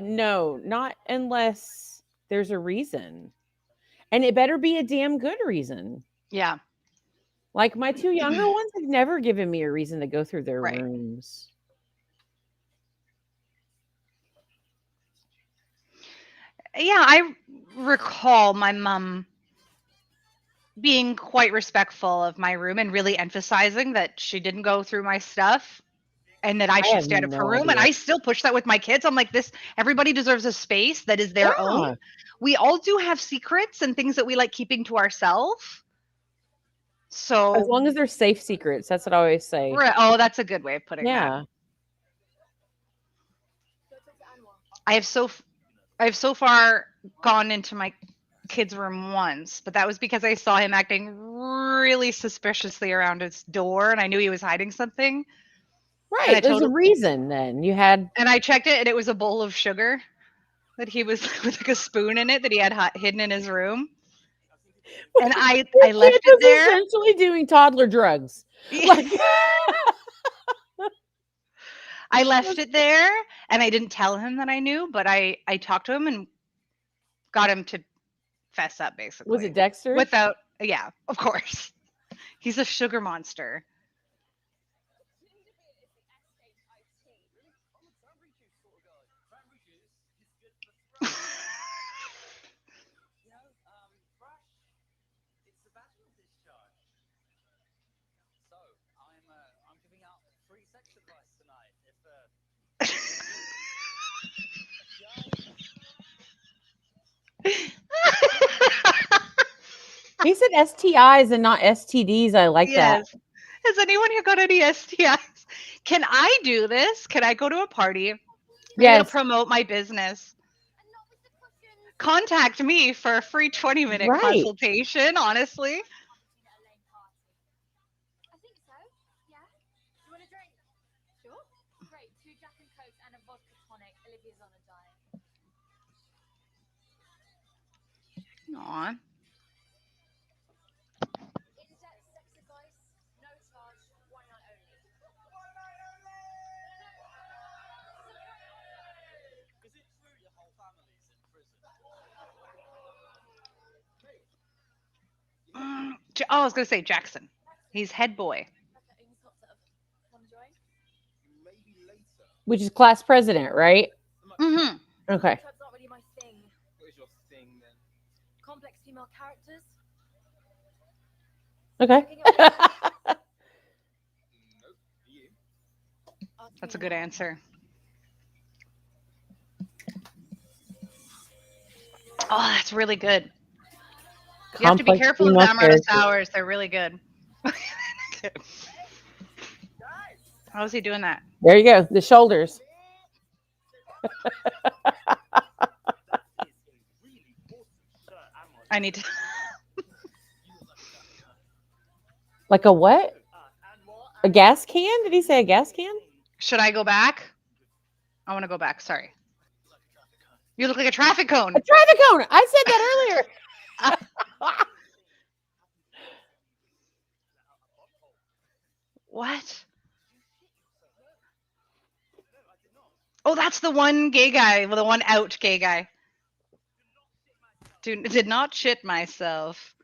no, not unless there's a reason. And it better be a damn good reason. Yeah. Like my two younger ones have never given me a reason to go through their Right. rooms. Yeah, I recall my mom being quite respectful of my room and really emphasizing that she didn't go through my stuff and that I should have stay out of her no room. And idea. I still push that with my kids. I'm like, everybody deserves a space that is their own. We all do have secrets and things that we like keeping to ourselves. So As long as they're safe secrets, that's what I always say. oh, that's a good way of putting that. Yeah. I have so far gone into my kid's room once, but that was because I saw him acting really suspiciously around his door and I knew he was hiding something. And I Right. There's a told- reason then. You had And I checked it and it was a bowl of sugar that he was with like a spoon in it that he had hidden in his room. And I left Kid it was there. essentially doing toddler drugs. Yeah. Like, I left it there and I didn't tell him that I knew, but I talked to him and got him to fess up basically. was it Dexter? Without, yeah, of course. He's a sugar monster. It's the vaginal discharge. So I'm giving out free sex advice tonight. He said STIs and not STDs. I like that. Yes. Has anyone here got any STIs? Can I do this? Can I go to a party? Yes. To promote my business. Contact me for a free 20-minute Right. consultation, honestly. I think so. Yeah. You want a drink? Sure. Great. 2 Jack and Cokes and a vodka tonic. Olivia's on a diet. Aw. In-depth sex advice, no charge, 1 night only. Is it true your whole family's in prison? I was going to say Jackson. He's head boy. Maybe later. Which is class president, right? Mm-hmm. Okay. That's not really my thing. What is your thing then? Complex female characters. Okay. Nope. You? That's a good answer. Oh, that's really good. You have to be Complex careful of female Amaretto characters. Sours. They're really good. How is he doing that? There you go. The shoulders. That is a really awesome shirt, Amon. I need to. Like a what? And what? A gas can? Did he say a gas can? Should I go back? I want to go back. Sorry. You look like a traffic cone. A traffic cone. I said that earlier. What? Oh, that's the one gay guy. Well, the one out gay guy. Did not shit myself.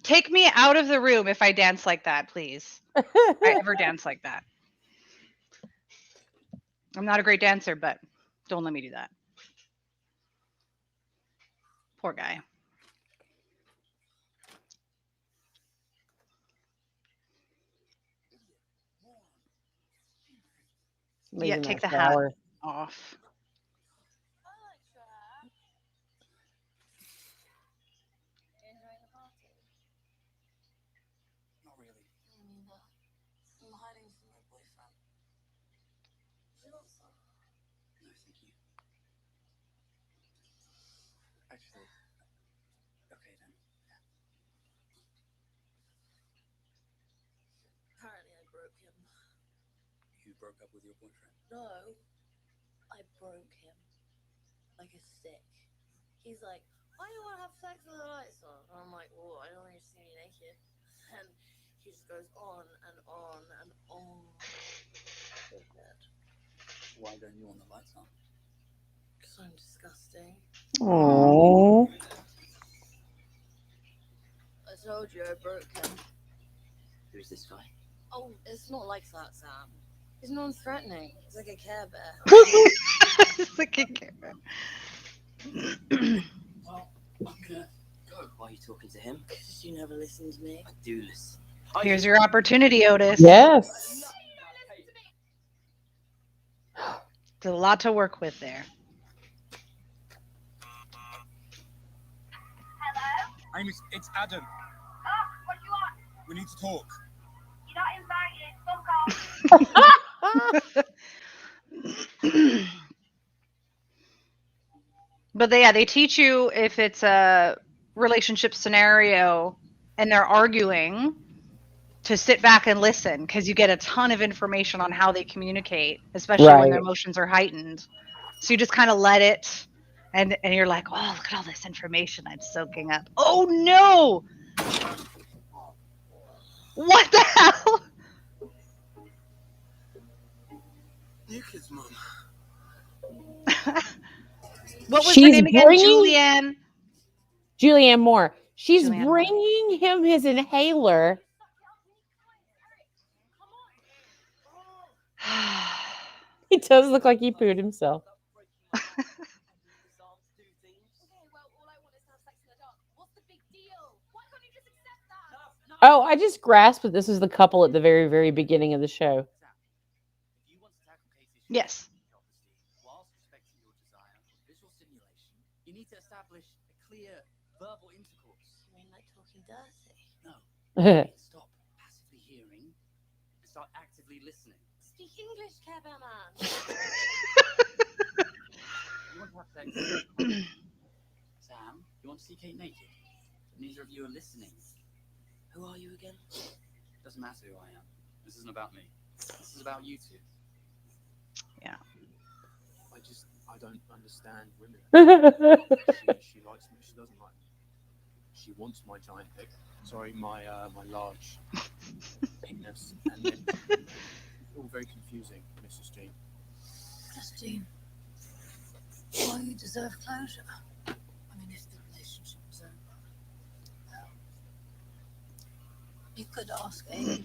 Take me out of the room if I dance like that, please. I ever dance like that. I'm not a great dancer, but don't let me do that. Poor guy. Yeah, Leaving take that the hat shower. off. Enjoying the party? Not really. Me neither. I'm hiding from my boyfriend. Do you want some? No, thank you. Actually, okay then. Apparently I broke him. You broke up with your boyfriend. No, I broke him. Like a stick. He's like, why do you want to have sex with the lights on? And I'm like, well, I don't want you to see me naked. And he just goes on and on and on. So bad. Why don't you want the lights on? Because I'm disgusting. Oh. I told you I broke him. Who's this guy? Oh, it's not like that, Sam. He's non-threatening. He's like a Care Bear. It's like a camera. Well, I'm gonna go. Why are you talking to him? Because you never listen to me. I do listen. Here's your opportunity, Otis. Yes. There's a lot to work with there. Amy, it's Adam. What do you want? We need to talk. You're not invited. Fuck off. But they teach you if it's a relationship scenario and they're arguing to sit back and listen because you get a ton of information on how they communicate, especially when their Right. emotions are heightened. So you just kind of let it, and you're like, oh, look at all this information I'm soaking up. Oh no! What the hell? You kids, Mum. What was her She's name again? bringing- Julianne. Julianne Moore. She's Julianne Moore. bringing him his inhaler. He does look like he pooed himself. Okay, well, all I want is to have sex in the dark. What's the big deal? Why can't you just accept that? Oh, I just grasped that this is the couple at the very, very beginning of the show. If you want to tackle Casey's Yes. self-esteem whilst respecting your desire for visual stimulation, you need to establish a clear verbal intercourse. You mean like talking dirty? No. You need to stop passively hearing and start actively listening. Speak English, Care Bear Man. You want to have sex? Sam, you want to see Kate naked? Neither of you are listening. Who are you again? Doesn't matter who I am. This isn't about me. This is about you two. I don't understand women. She likes me. She doesn't like me. She wants my giant dick. Sorry, my large penis. And then it's all very confusing, Mrs. Jean. Justine, why you deserve closure? I mean, if the relationship was over, you could ask Amy.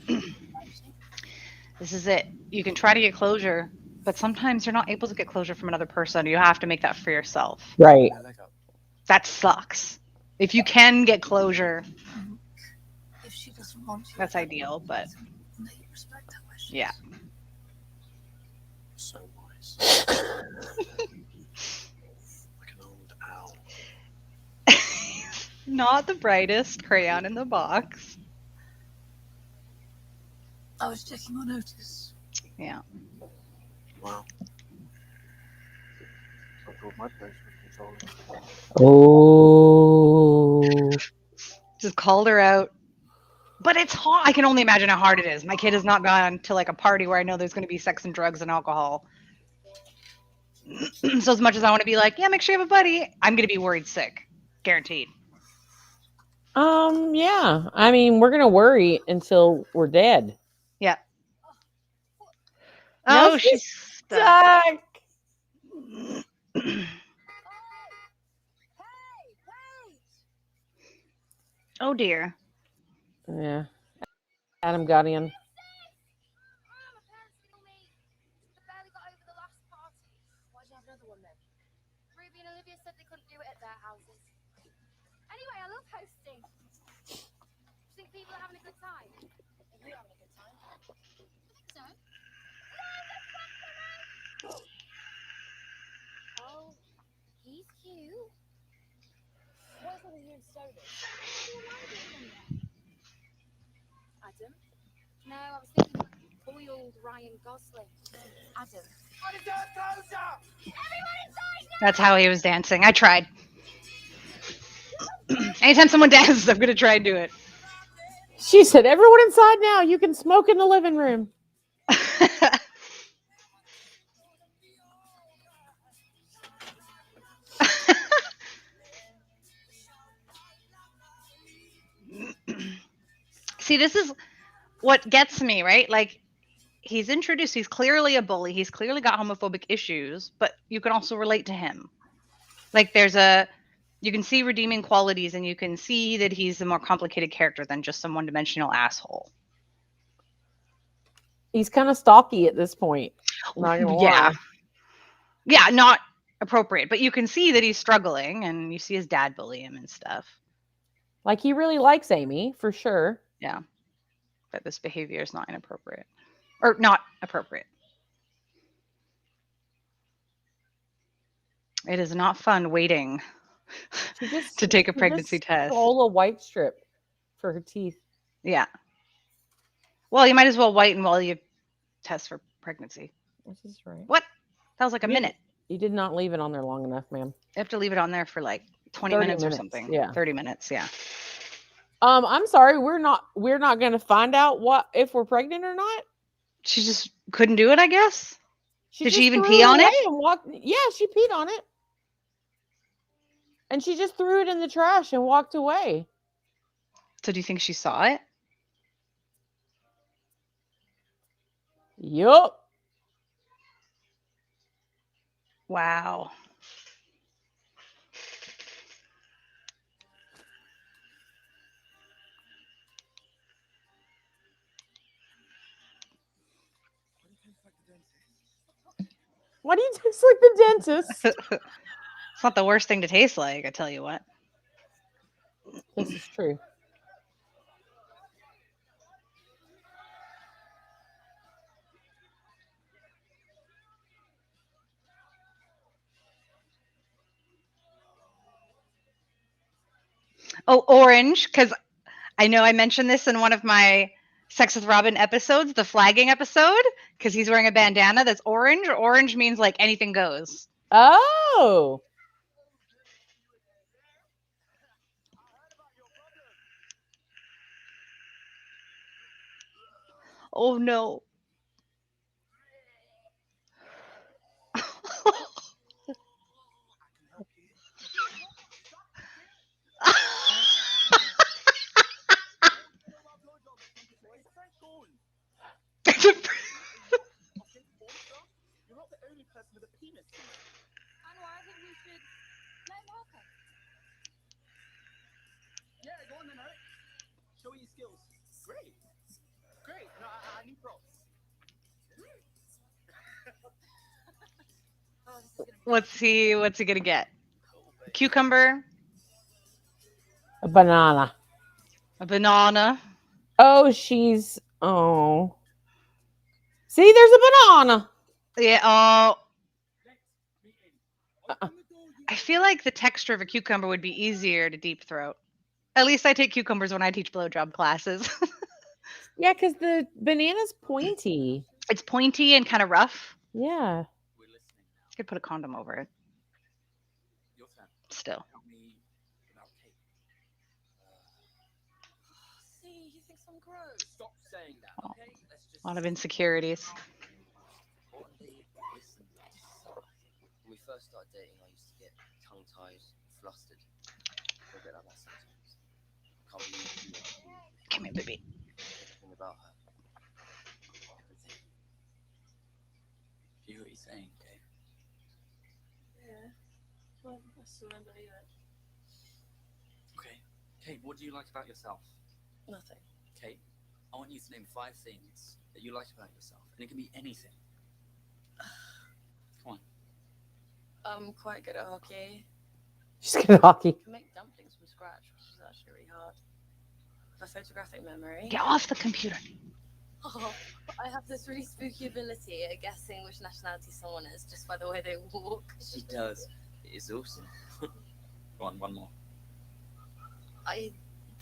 This is it. You can try to get closure, but sometimes you're not able to get closure from another person. You have to make that for yourself. Right. Her leg up. That sucks. If you can get closure, If she doesn't want you, that's ideal, but then you respect her wishes. yeah. So wise. Like an old owl. Not the brightest crayon in the box. I was checking on Otis. Yeah. Wow. I thought my place was controlling. Oh. Just called her out. But it's hard. I can only imagine how hard it is. My kid has not gone to like a party where I know there's going to be sex and drugs and alcohol. So as much as I want to be like, yeah, make sure you have a buddy, I'm going to be worried sick. Guaranteed. Yeah. I mean, we're gonna worry until we're dead. Yeah. Now Oh, she's she's stuck. stuck. Oh dear. Yeah. Adam got in. My parents knew me. I barely got over the last party. Why'd you have another one then? Ruby and Olivia said they couldn't do it at their houses. Anyway, I love hosting. Do you think people are having a good time? Are you having a good time? I think so. Oh, he's cute. What's all you and Stovis? Adam? No, I was thinking boiled Ryan Gosling. Adam. That's how he was dancing. I tried. Anytime someone dances, I'm gonna try and do it. She said, "Everyone inside now. You can smoke in the living room." See, this is what gets me, right? Like, he's introduced, he's clearly a bully, he's clearly got homophobic issues, but you can also relate to him. Like, you can see redeeming qualities, and you can see that he's a more complicated character than just some one-dimensional asshole. He's kind of stalky at this point. Not gonna lie. Yeah, not appropriate, but you can see that he's struggling, and you see his dad bully him and stuff. Like, he really likes Amy, for sure. Yeah. But this behavior is not inappropriate. Or not appropriate. It is not fun waiting to take a pregnancy test. Roll a white strip for her teeth. Yeah. Well, you might as well whiten while you test for pregnancy. This is right. What? That was like a minute. You did not leave it on there long enough, ma'am. You have to leave it on there for like 20 minutes or something. Yeah. 30 minutes, yeah. I'm sorry, we're not gonna find out if we're pregnant or not. She just couldn't do it, I guess. Did she even threw pee on it? Yeah, she peed on it. And she just threw it in the trash and walked away. So do you think she saw it? Yup. Wow. Why do you taste like the dentist? It's not the worst thing to taste like, I tell you what. This is true. Oh, orange, because I know I mentioned this in one of my Sex with Robin episodes, the flagging episode, because he's wearing a bandana that's orange. Orange means like anything goes. Oh. Oh no. You're not the only person with a penis. Anwar, I think we should let him help us. Yeah, go on then, Eric. Show me your skills. Great. Great. No, I need props. What's he gonna get? A cucumber? A banana. A banana? Oh, oh. See, there's a banana. Yeah, oh. I feel like the texture of a cucumber would be easier to deep throat. At least I take cucumbers when I teach blowjob classes. Yeah, because the banana's pointy. It's pointy and kind of rough. Yeah. I could put a condom over it. Still. See, he thinks I'm gross. Stop saying that, okay? Let's just... A lot of insecurities. Listen, when we first started dating, I used to get tongue-tied, flustered. I get like that sometimes. I cover you in Come here, baby. everything about her. Everything. Do you hear what he's saying, Kate? Yeah. Well, I still don't believe it. Okay. Kate, what do you like about yourself? Nothing. Kate, I want you to name 5 things that you like about yourself, and it can be anything. Come on. I'm quite good at hockey. She's good at hockey. I can make dumplings from scratch, which is actually really hard. I have a photographic memory. Get off the computer. Oh, I have this really spooky ability at guessing which nationality someone is just by the way they walk. She does. It is awesome. Go on, one more. I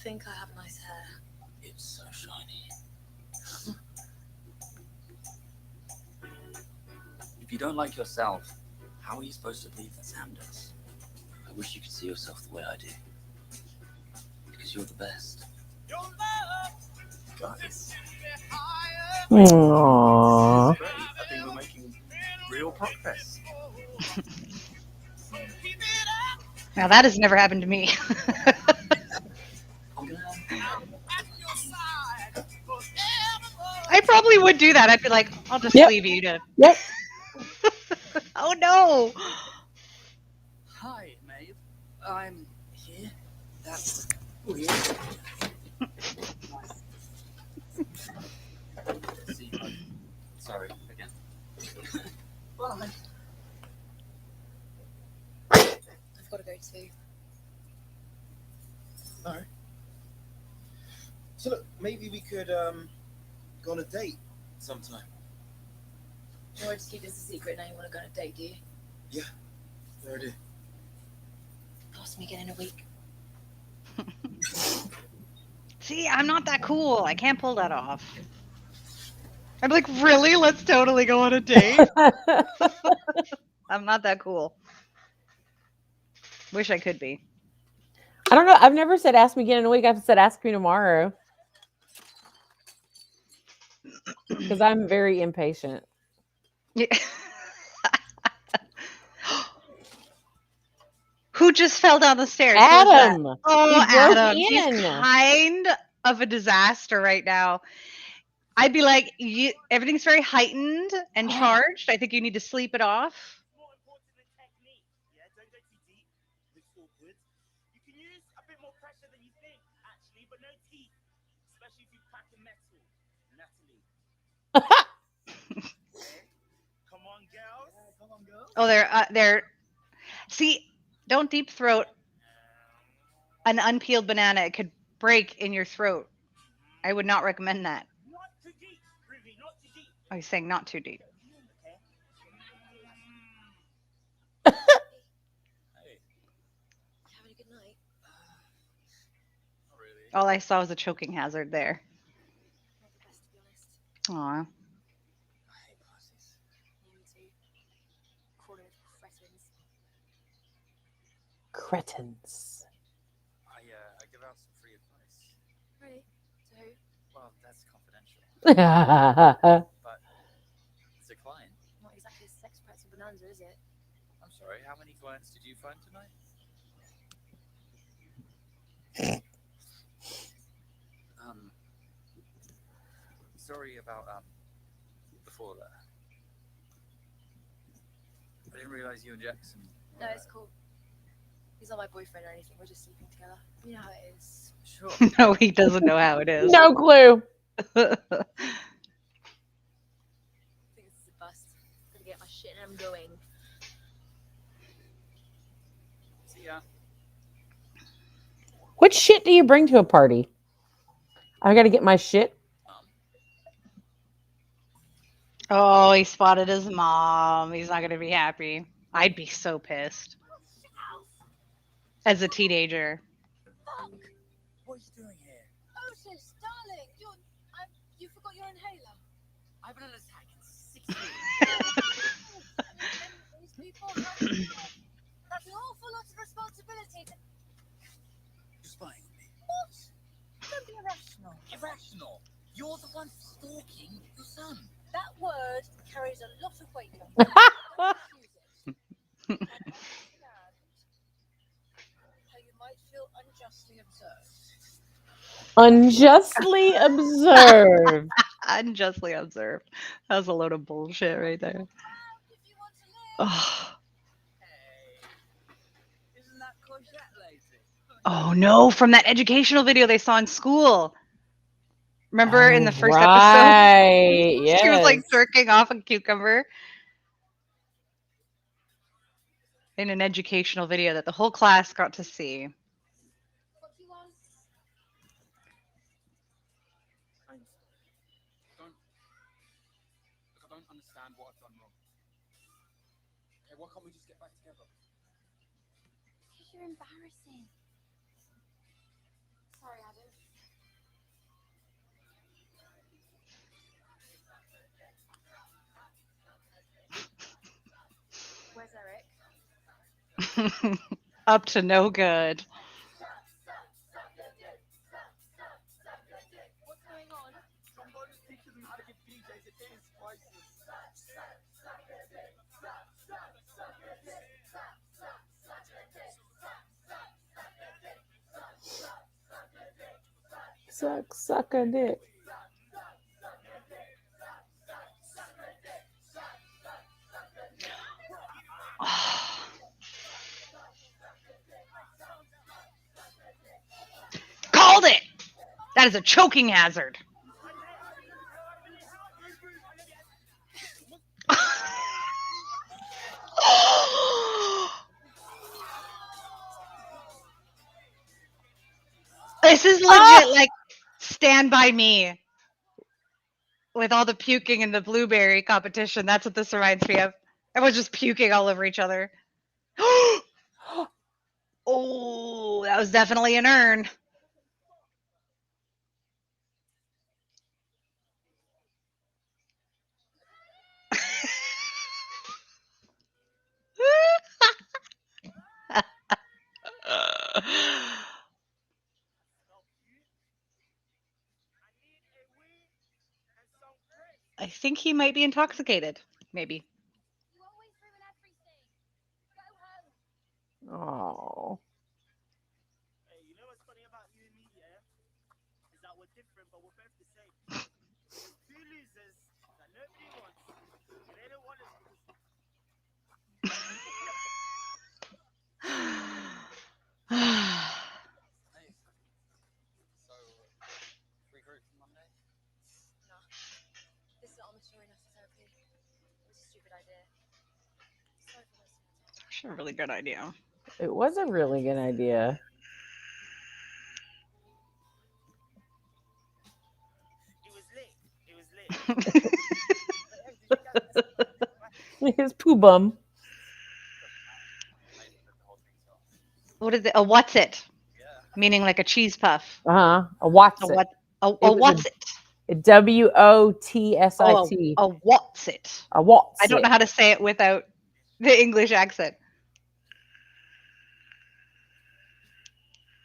think I have nice hair. It's so shiny. If you don't like yourself, how are you supposed to believe that Sam does? I wish you could see yourself the way I do. Because you're the best. Guys. Aww. Great. I think we're making real progress. Now that has never happened to me. I'm gonna I probably would do that. I'd be like, I'll just Yep. leave you to. Yep. Oh no! Hi, Maeve. I'm here. That's weird. See, sorry again. Bye. I've got to go too. Alright. So look, maybe we could go on a date sometime. You want to keep this a secret now you want to go on a date, do you? Yeah, I do. Ask me again in a week. See, I'm not that cool. I can't pull that off. I'm like, really? Let's totally go on a date. I'm not that cool. Wish I could be. I don't know. I've never said ask me again in a week. I've said ask me tomorrow. Because I'm very impatient. Yeah. Who just fell down the stairs? Who was that? Adam. Oh, He broke Adam. in. He's kind of a disaster right now. I'd be like, everything's very heightened and charged. I think you need to sleep it off. More important than technique. Yeah, don't go too deep. Looks awkward. You can use a bit more pressure than you think, actually, but no teeth. Especially if you pack a metal. Natalie. Come on, girls. Come on, girls. Oh, they're. See, don't deep throat an unpeeled banana. It could break in your throat. I would not recommend that. Not too deep, Ruby, not too deep. Oh, he's saying not too deep. Okay. Hey. Having a good night? Not really. All I saw was a choking hazard there. Not the best, to be honest. Aw. I hate parties. Yeah, me too. Calling it cretins. Cretins. I give out some free advice. Really? To who? Well, that's confidential. That's But it's a client. Not exactly a sex pretzel bonanza, is it? I'm sorry, how many clients did you find tonight? Sorry about before that. I didn't realize you and Jackson. No, it's cool. He's not my boyfriend or anything. We're just sleeping together. You know how it is. Sure. No, he doesn't know how it is. no clue. I think this is a bust. Gotta get my shit and I'm going. See ya. What shit do you bring to a party? I got to get my shit. Oh, he spotted his mom. He's not going to be happy. I'd be so pissed. As a teenager. What are you doing here? Otis, darling, you forgot your inhaler. I've been an attack in 6 years. These people, that's an awful lot of responsibility. You're spying on me. What? Don't be irrational. Irrational. You're the one stalking your son. That word carries a lot of weight. Don't use it. I understand how you might feel unjustly observed. Unjustly observed. Unjustly observed. That was a load of bullshit right there. Oh, Isn't that courgette lady? oh no, from that educational video they saw in school. Remember in the first episode? Right. She was like Yes. jerking off a cucumber. In an educational video that the whole class got to see. I don't understand what I've done wrong. Okay, why can't we just get back together? Because you're embarrassing. Sorry, Adam. Where's Eric? Up to no good. What's going on? Somebody's teaching them how to give BJs a dance crisis. Suck a dick. Called it! That is a choking hazard. This is legit like Stand By Me. With all the puking and the blueberry competition. That's what this reminds me of. Everyone's just puking all over each other. Oh, that was definitely an urn. I think he might be intoxicated. Maybe. You always Oh. ruin everything. Go home. Hey, you know what's funny about you and me, yeah? Is that we're different, but we're both the same. Two losers that nobody wants. And they don't want us because Hey. So, free group Monday? No. This is not mature enough for therapy. It was a stupid idea. Sorry for wasting your time. Actually, a really good idea. It was a really good idea. it was lit. It was lit. His poo bum. What is it? A what's it? Yeah. Meaning like a cheese puff. A what's A it? what? A It was what's it? WOTSIT. Oh, a what's it? A what's I don't know it? how to say it without the English accent.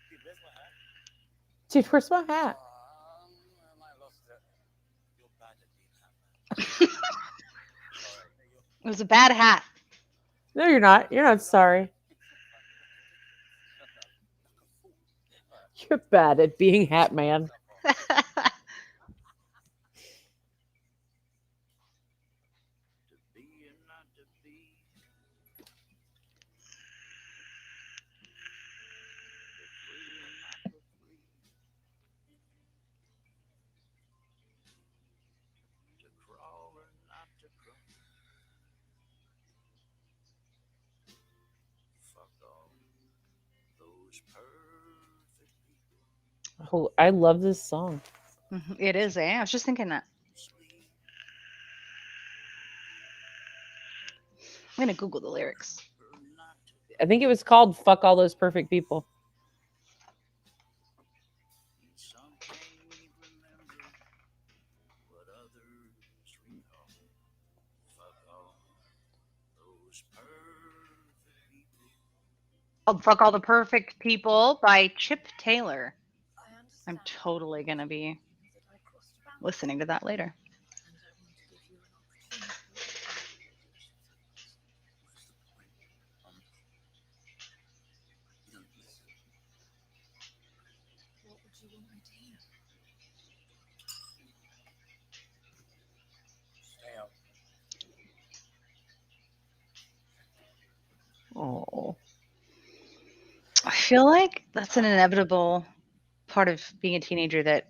Dude, where's my hat? Dude, where's my hat? I might have lost it. You're bad at being hat. It was a bad hat. No, you're not. You're not sorry. You're bad at being Hat Man. Oh, I love this song. It is, eh? I was just thinking that. I'm gonna Google the lyrics. I think it was called "Fuck All Those Perfect People." Oh, Fuck All the Perfect People by Chip Taylor. I I'm understand totally gonna be that I crossed a boundary, listening to that later. and I want to give you an opportunity. What's the point? You don't listen. What would you want my tea? Stay out. Oh. I feel like that's an inevitable part of being a teenager that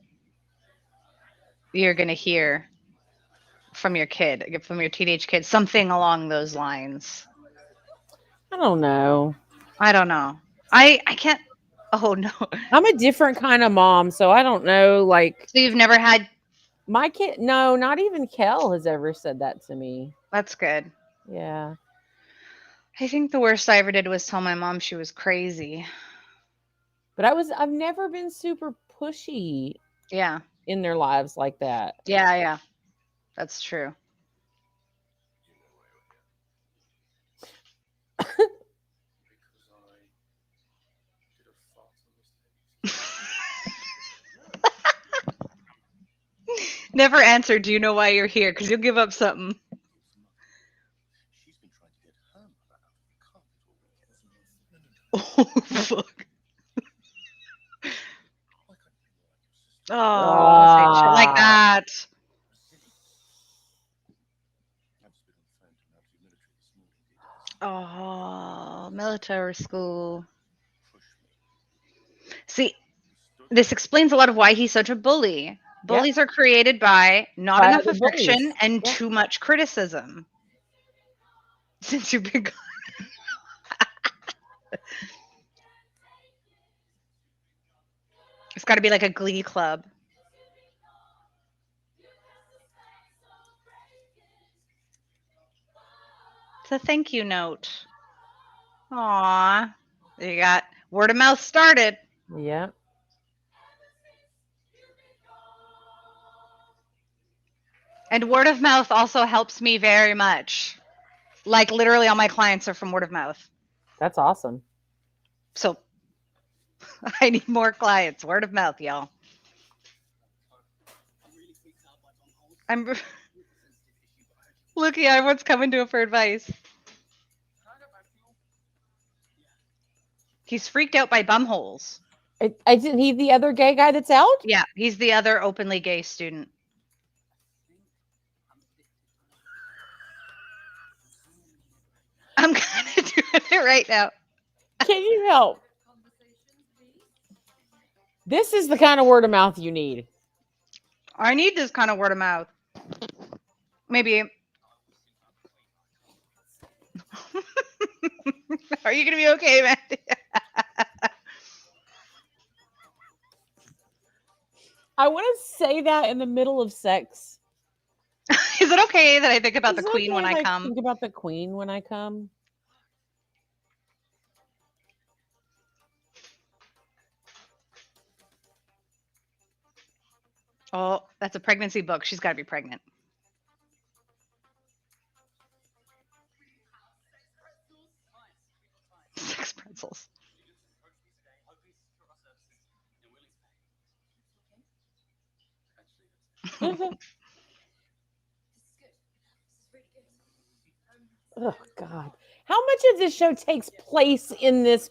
you're going to hear from your kid, from your teenage kid, something along those lines. I don't know. I don't know. I can't. Oh no. I'm a different kind of mom, so I don't know. Like So you've never had. my kid, no, not even Kel has ever said that to me. That's good. Yeah. I think the worst I ever did was tell my mom she was crazy. But I've never been super pushy Yeah. in their lives like that. Yeah, yeah. That's true. Because I did a fart on this Never answer, do you know why you're here? Because you'll give up something. She's been trying to get her mother out of the carpet all weekend. Oh, fuck. Why can't you be more like your sister? Oh, say shit like that. I've just been on the phone to an absolute military this morning. Oh, military school. Push me. See, this explains a lot of why he's such a bully. Bullies are created by not By enough other affection bullies. and Yeah. too much criticism. Since you've been gone. It's got to be like a glee club. It's a thank you note. Aw. You got word of mouth started. Yeah. And word of mouth also helps me very much. Like literally all my clients are from word of mouth. That's awesome. So I need more clients. Word of mouth, y'all. I'm really freaked out by Tom Holt. I'm With the sensitive issue, but I heard you. Looky, everyone's coming to him for advice. Can I go back to you? He's freaked out by bumholes. Isn't he the other gay guy that's out? Yeah, he's the other openly gay student. I'm kind of doing it right now. Can you help? This is the kind of word of mouth you need. I need this kind of word of mouth. Maybe. Are you going to be okay, Mandy? I want to say that in the middle of sex. Is it okay that I think about Is the it queen when okay I if come? Think about the queen when I come. Oh, that's a pregnancy book. She's got to be pregnant. Sex pretzels. Oh God! How much of this show takes place in this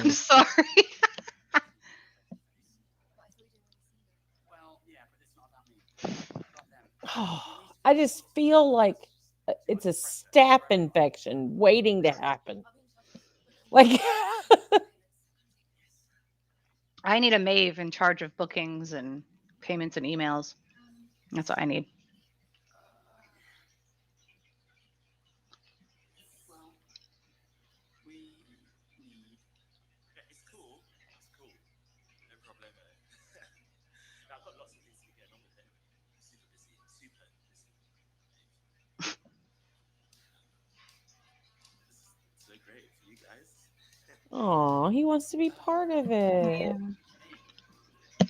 I'm bathroom? sorry. Well, yeah, but it's not about me. I just feel like it's a staph infection waiting to happen. Like, I need a Maeve in charge of bookings and payments and emails. That's what I need. Well, we need. Yeah, it's cool. It's cool. No problem. I've got lots of things to be getting on with anyway. Super busy. Super busy. It's so great for you guys. oh, he wants to be part of it,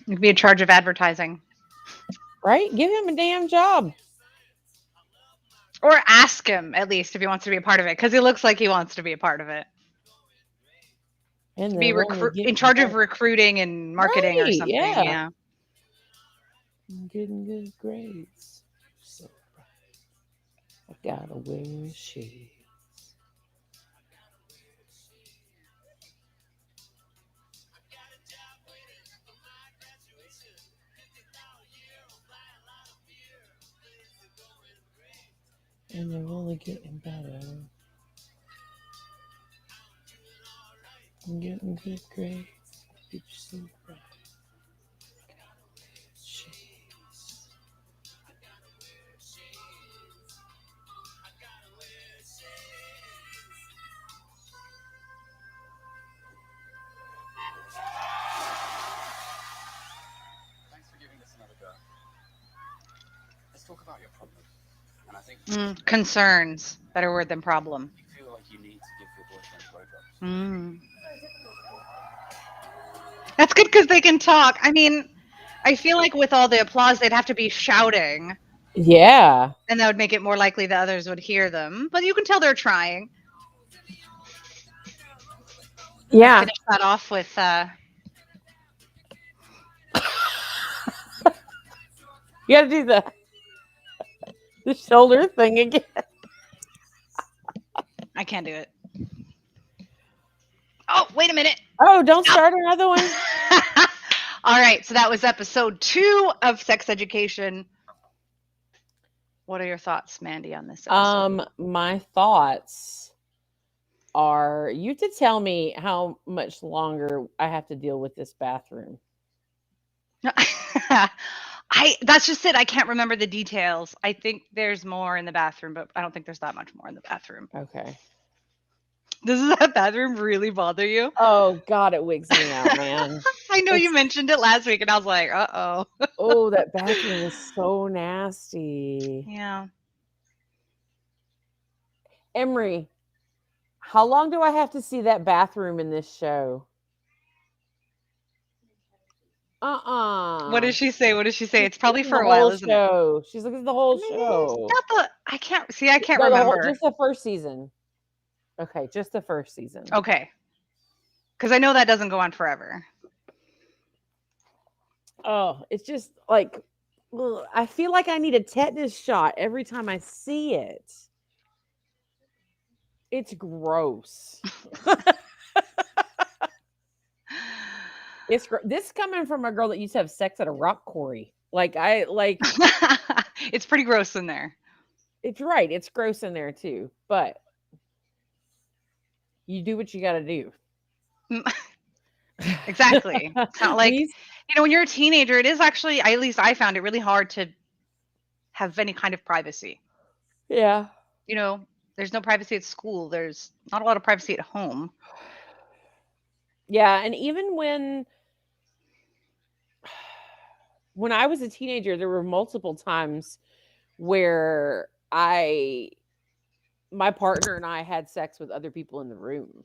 You'd be in charge of advertising. right? Give him a damn job. Or ask him, at least, if he wants to be a part of it. Because he looks like he wants to be a part of it. And Be they're only in charge of recruiting and marketing or Right, something. yeah. Yeah. getting good grades. So I gotta wear shades. And they're only getting better. I'm getting good grades. Keep so bright. Shades. Thanks for giving this another go. Let's talk about your problem. And I think Concerns. Better word than problem. you feel like you need to give your boyfriend blowjobs. That's good because they can talk. I mean, I feel like with all the applause, they'd have to be shouting, Yeah. and that would make it more likely that others would hear them. But you can tell they're trying. Yeah. Finish that off with You got to do the shoulder thing again. I can't do it. Oh, wait a minute. Oh, don't start another one. All right, so that was episode 2 of Sex Education. What are your thoughts, Mandy, on this episode? My thoughts are you to tell me how much longer I have to deal with this bathroom. That's just it. I can't remember the details. I think there's more in the bathroom, but I don't think there's that much more in the bathroom. Okay. Does that bathroom really bother you? Oh God, it wigs me out, man. I know you mentioned it last week, and I was like, uh-oh. Oh, that bathroom is so nasty. Yeah. Emery, how long do I have to see that bathroom in this show? What does she say? What does she say? It's probably for the a while, whole isn't it? show. She's looking at the whole show. I can't see. I can't No, remember. just the first season. Okay, just the first season. Okay. Because I know that doesn't go on forever. Oh, it's just like, ugh, I feel like I need a tetanus shot every time I see it. It's gross. This coming from a girl that used to have sex at a rock quarry. It's pretty gross in there. It's right. It's gross in there too. But you do what you got to do. Exactly. It's not like, when you're a teenager, it is actually, at least I found it really hard to have any kind of privacy. Yeah. There's no privacy at school. There's not a lot of privacy at home. Yeah. And even when I was a teenager, there were multiple times where my partner and I had sex with other people in the room.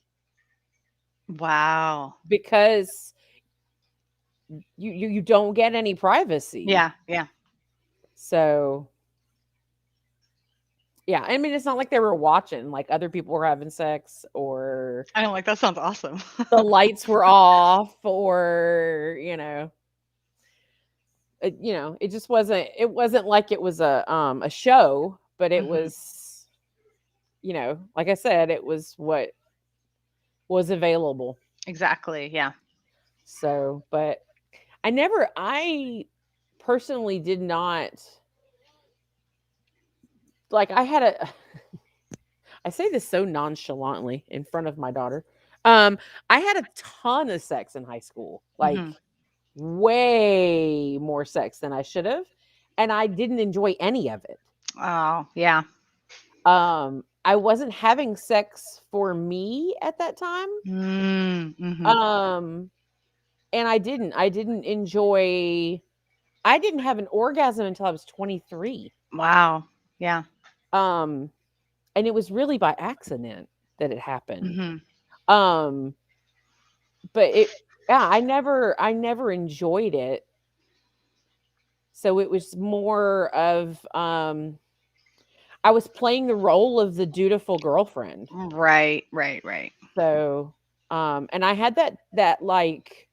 Wow. Because you don't get any privacy. Yeah. So yeah, I mean, it's not like they were watching, like other people were having sex, or I don't like that. Sounds awesome. the lights were off, or it just wasn't. It wasn't like it was a show, but it was, like I said, it was what was available. Exactly. Yeah. So, but I personally did not, like, I say this so nonchalantly in front of my daughter. I had a ton of sex in high school, like way more sex than I should have. And I didn't enjoy any of it. Oh, yeah. I wasn't having sex for me at that time. And I didn't have an orgasm until I was 23. Wow. Yeah. And it was really by accident that it happened. But I never enjoyed it. So it was more of, I was playing the role of the dutiful girlfriend. Right. So, and I had that like,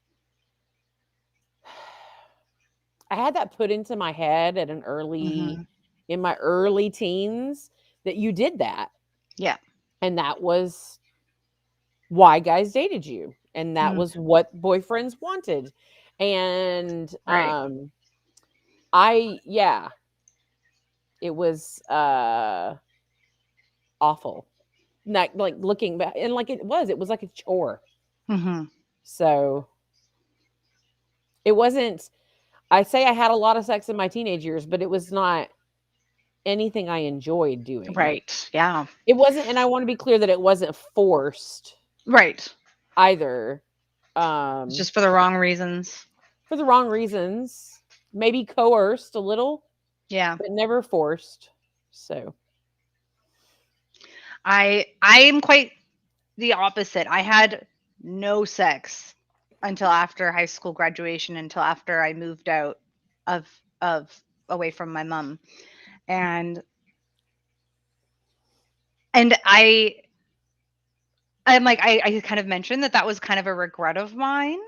I had that put into my head at in my early teens that you did that. Yeah. And that was why guys dated you. And that was what boyfriends wanted. And it was awful. Not like looking back, and like it was like a chore. Mm-hmm. So it wasn't. I say I had a lot of sex in my teenage years, but it was not anything I enjoyed doing. Right. Yeah. It wasn't, and I want to be clear that it wasn't forced Right. either. It's just for the wrong reasons. For the wrong reasons, maybe coerced a little, Yeah. but never forced. So I am quite the opposite. I had no sex until after high school graduation, until after I moved out of away from my mom. And I'm like, I kind of mentioned that was kind of a regret of mine.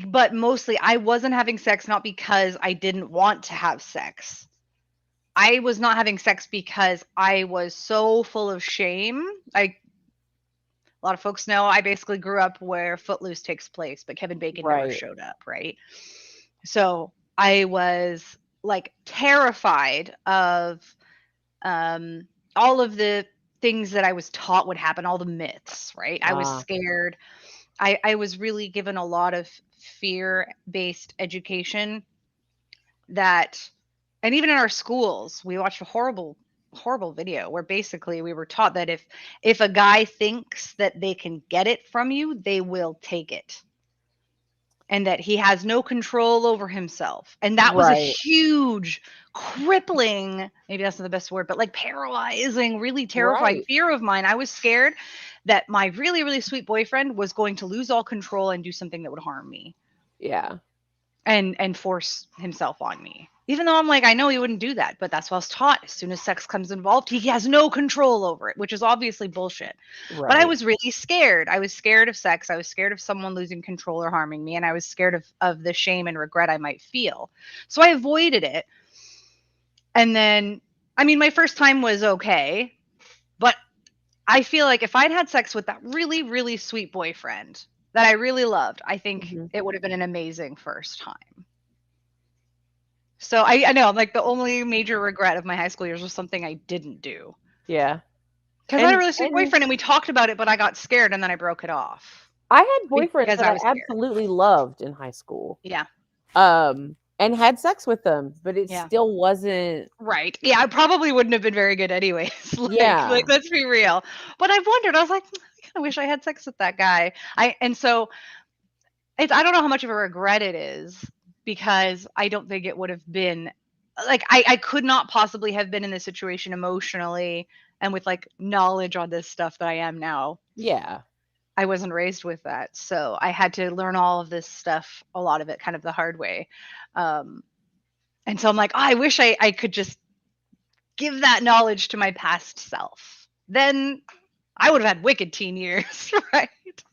But mostly I wasn't having sex not because I didn't want to have sex. I was not having sex because I was so full of shame. A lot of folks know I basically grew up where Footloose takes place, but Kevin Bacon never Right. showed up, right? So I was like terrified of all of the things that I was taught would happen, all the myths, right? I was scared. I was really given a lot of fear-based education that, and even in our schools, we watched a horrible video where basically we were taught that if a guy thinks that they can get it from you, they will take it. And that he has no control over himself. And that was a Right. huge, crippling, maybe that's not the best word, but like paralyzing, really terrifying Right. fear of mine. I was scared that my really, really sweet boyfriend was going to lose all control and do something that would harm me Yeah. and force himself on me. Even though I'm like, I know he wouldn't do that, but that's what I was taught. As soon as sex comes involved, he has no control over it, which is obviously bullshit. Right. But I was really scared. I was scared of sex. I was scared of someone losing control or harming me. And I was scared of the shame and regret I might feel. So I avoided it. And then, I mean, my first time was okay. But I feel like if I'd had sex with that really, really sweet boyfriend that I really loved, I think it would have been an amazing first time. So I know, like, the only major regret of my high school years was something I didn't do. Yeah. Because I had a really sweet boyfriend and we talked about it, but I got scared and then I broke it off. I had boyfriends Because that I I was scared. absolutely loved in high school. Yeah. And had sex with them, but it Yeah. still wasn't Right. Yeah, I probably wouldn't have been very good anyways. Yeah. Like, let's be real. But I've wondered, I was like, I kind of wish I had sex with that guy. And so I don't know how much of a regret it is, because I don't think it would have been like, I could not possibly have been in this situation emotionally and with like knowledge on this stuff that I am now. Yeah. I wasn't raised with that. So I had to learn all of this stuff, a lot of it kind of the hard way. And so I'm like, oh, I wish I could just give that knowledge to my past self. Then I would have had wicked teen years, right?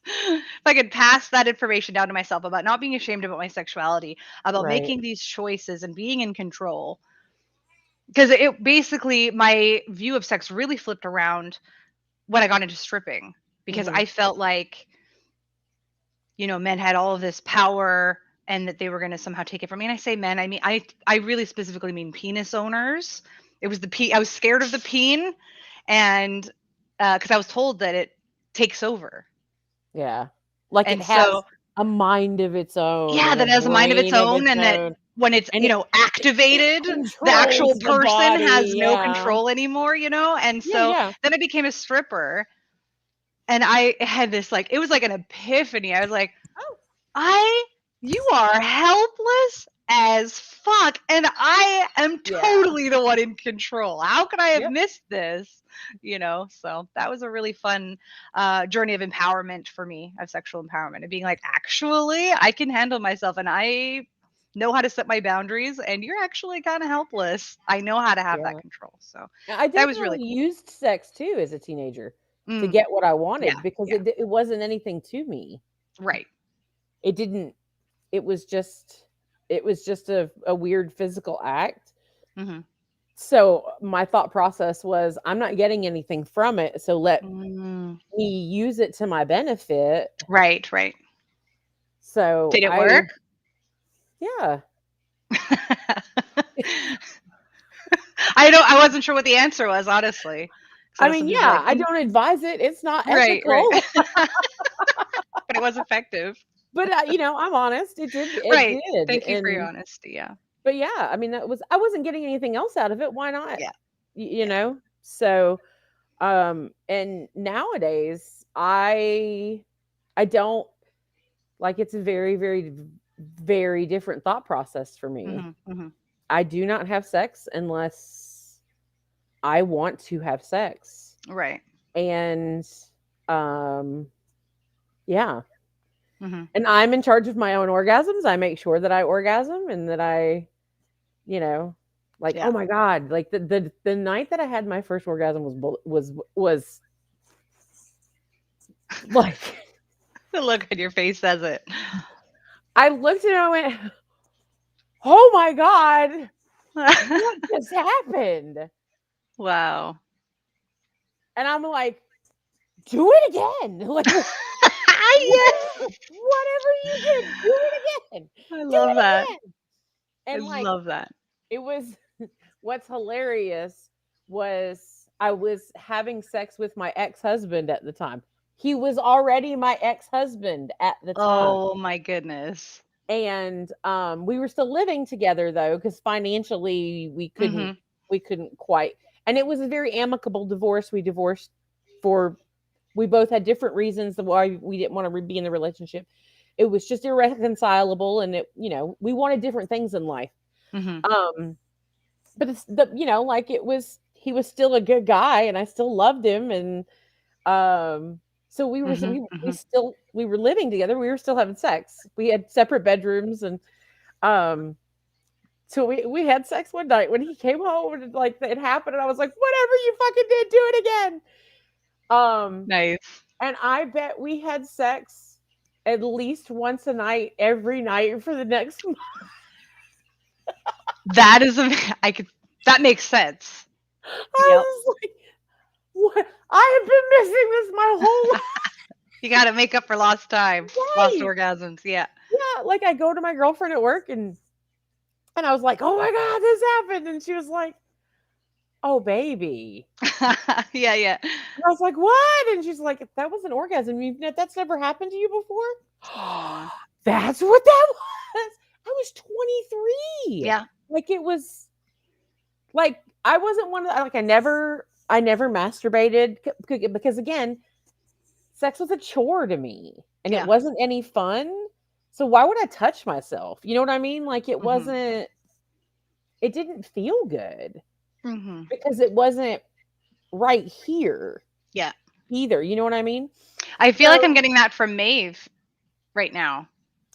If I could pass that information down to myself about not being ashamed about my sexuality, about Right. making these choices and being in control. Because it basically, my view of sex really flipped around when I got into stripping, because I felt like, you know, men had all of this power and that they were going to somehow take it from me. And I say men, I mean, I really specifically mean penis owners. It was I was scared of the peen, and because I was told that it takes over. Yeah. Like And it has so, a mind of its own. yeah, and that it has a mind of its brain own, and that when it's, And you know, activated, the actual controls the person body, has no yeah. control anymore, you know? And so Yeah. then I became a stripper, and I had this, like, it was like an epiphany. I was like, you are helpless as fuck, and I am totally the one in control. How could I have missed this? You know, so that was a really fun journey of empowerment for me, of sexual empowerment, and being like, actually, I can handle myself, and I know how to set my boundaries, and you're actually kind of helpless. I know how to have that control. So I that was really definitely cool. used sex too as a teenager to get what I wanted, because it wasn't anything to me. Right. It didn't. It was just a weird physical act. So my thought process was, I'm not getting anything from it, so let me use it to my benefit. Right, right. So did it work? Yeah. I wasn't sure what the answer was, honestly. I mean, yeah, I don't advise it. It's not Right, ethical. but it was effective. But I'm honest. It did. It Right. did. Thank you for your And honesty. Yeah. but yeah, I mean, I wasn't getting anything else out of it. Why not? Yeah. You know. So, and nowadays, I don't like. It's a very, very, very different thought process for me. I do not have sex unless I want to have sex. Right. And yeah. And I'm in charge of my own orgasms. I make sure that I orgasm and that I, like, oh my God, like the night that I had my first orgasm was like the look on your face says it. I looked and I went, oh my God, what just happened? Wow. And I'm like, do it again. Like, whatever you did, do it again. I love that. Again. And I love that. It was what's hilarious was I was having sex with my ex-husband at the time. He was already my ex-husband at the time. Oh my goodness. And we were still living together though, because financially we couldn't quite. And it was a very amicable divorce. We divorced we both had different reasons why we didn't want to be in the relationship. It was just irreconcilable, and we wanted different things in life. But it's he was still a good guy, and I still loved him, and so we were we were living together. We were still having sex. We had separate bedrooms, and so we had sex one night when he came home, and like it happened, and I was like, whatever you fucking did, do it again. Nice. And I bet we had sex at least once a night, every night for the next month. That makes sense. I was like, what? I have been missing this my whole life. You got to make up for lost time, lost orgasms. Yeah. Yeah. Like I go to my girlfriend at work and I was like, oh my God, this happened. And she was like, oh, baby. Yeah. And I was like, what? And she's like, that was an orgasm. That's never happened to you before? That's what that was. I was 23. Yeah. Like it was like, I wasn't one of the, like, I never masturbated because again, sex was a chore to me and it wasn't any fun. So why would I touch myself? You know what I mean? Like it wasn't, it didn't feel good because it wasn't right here. Yeah. Either. You know what I mean? I feel like I'm getting that from Maeve right now.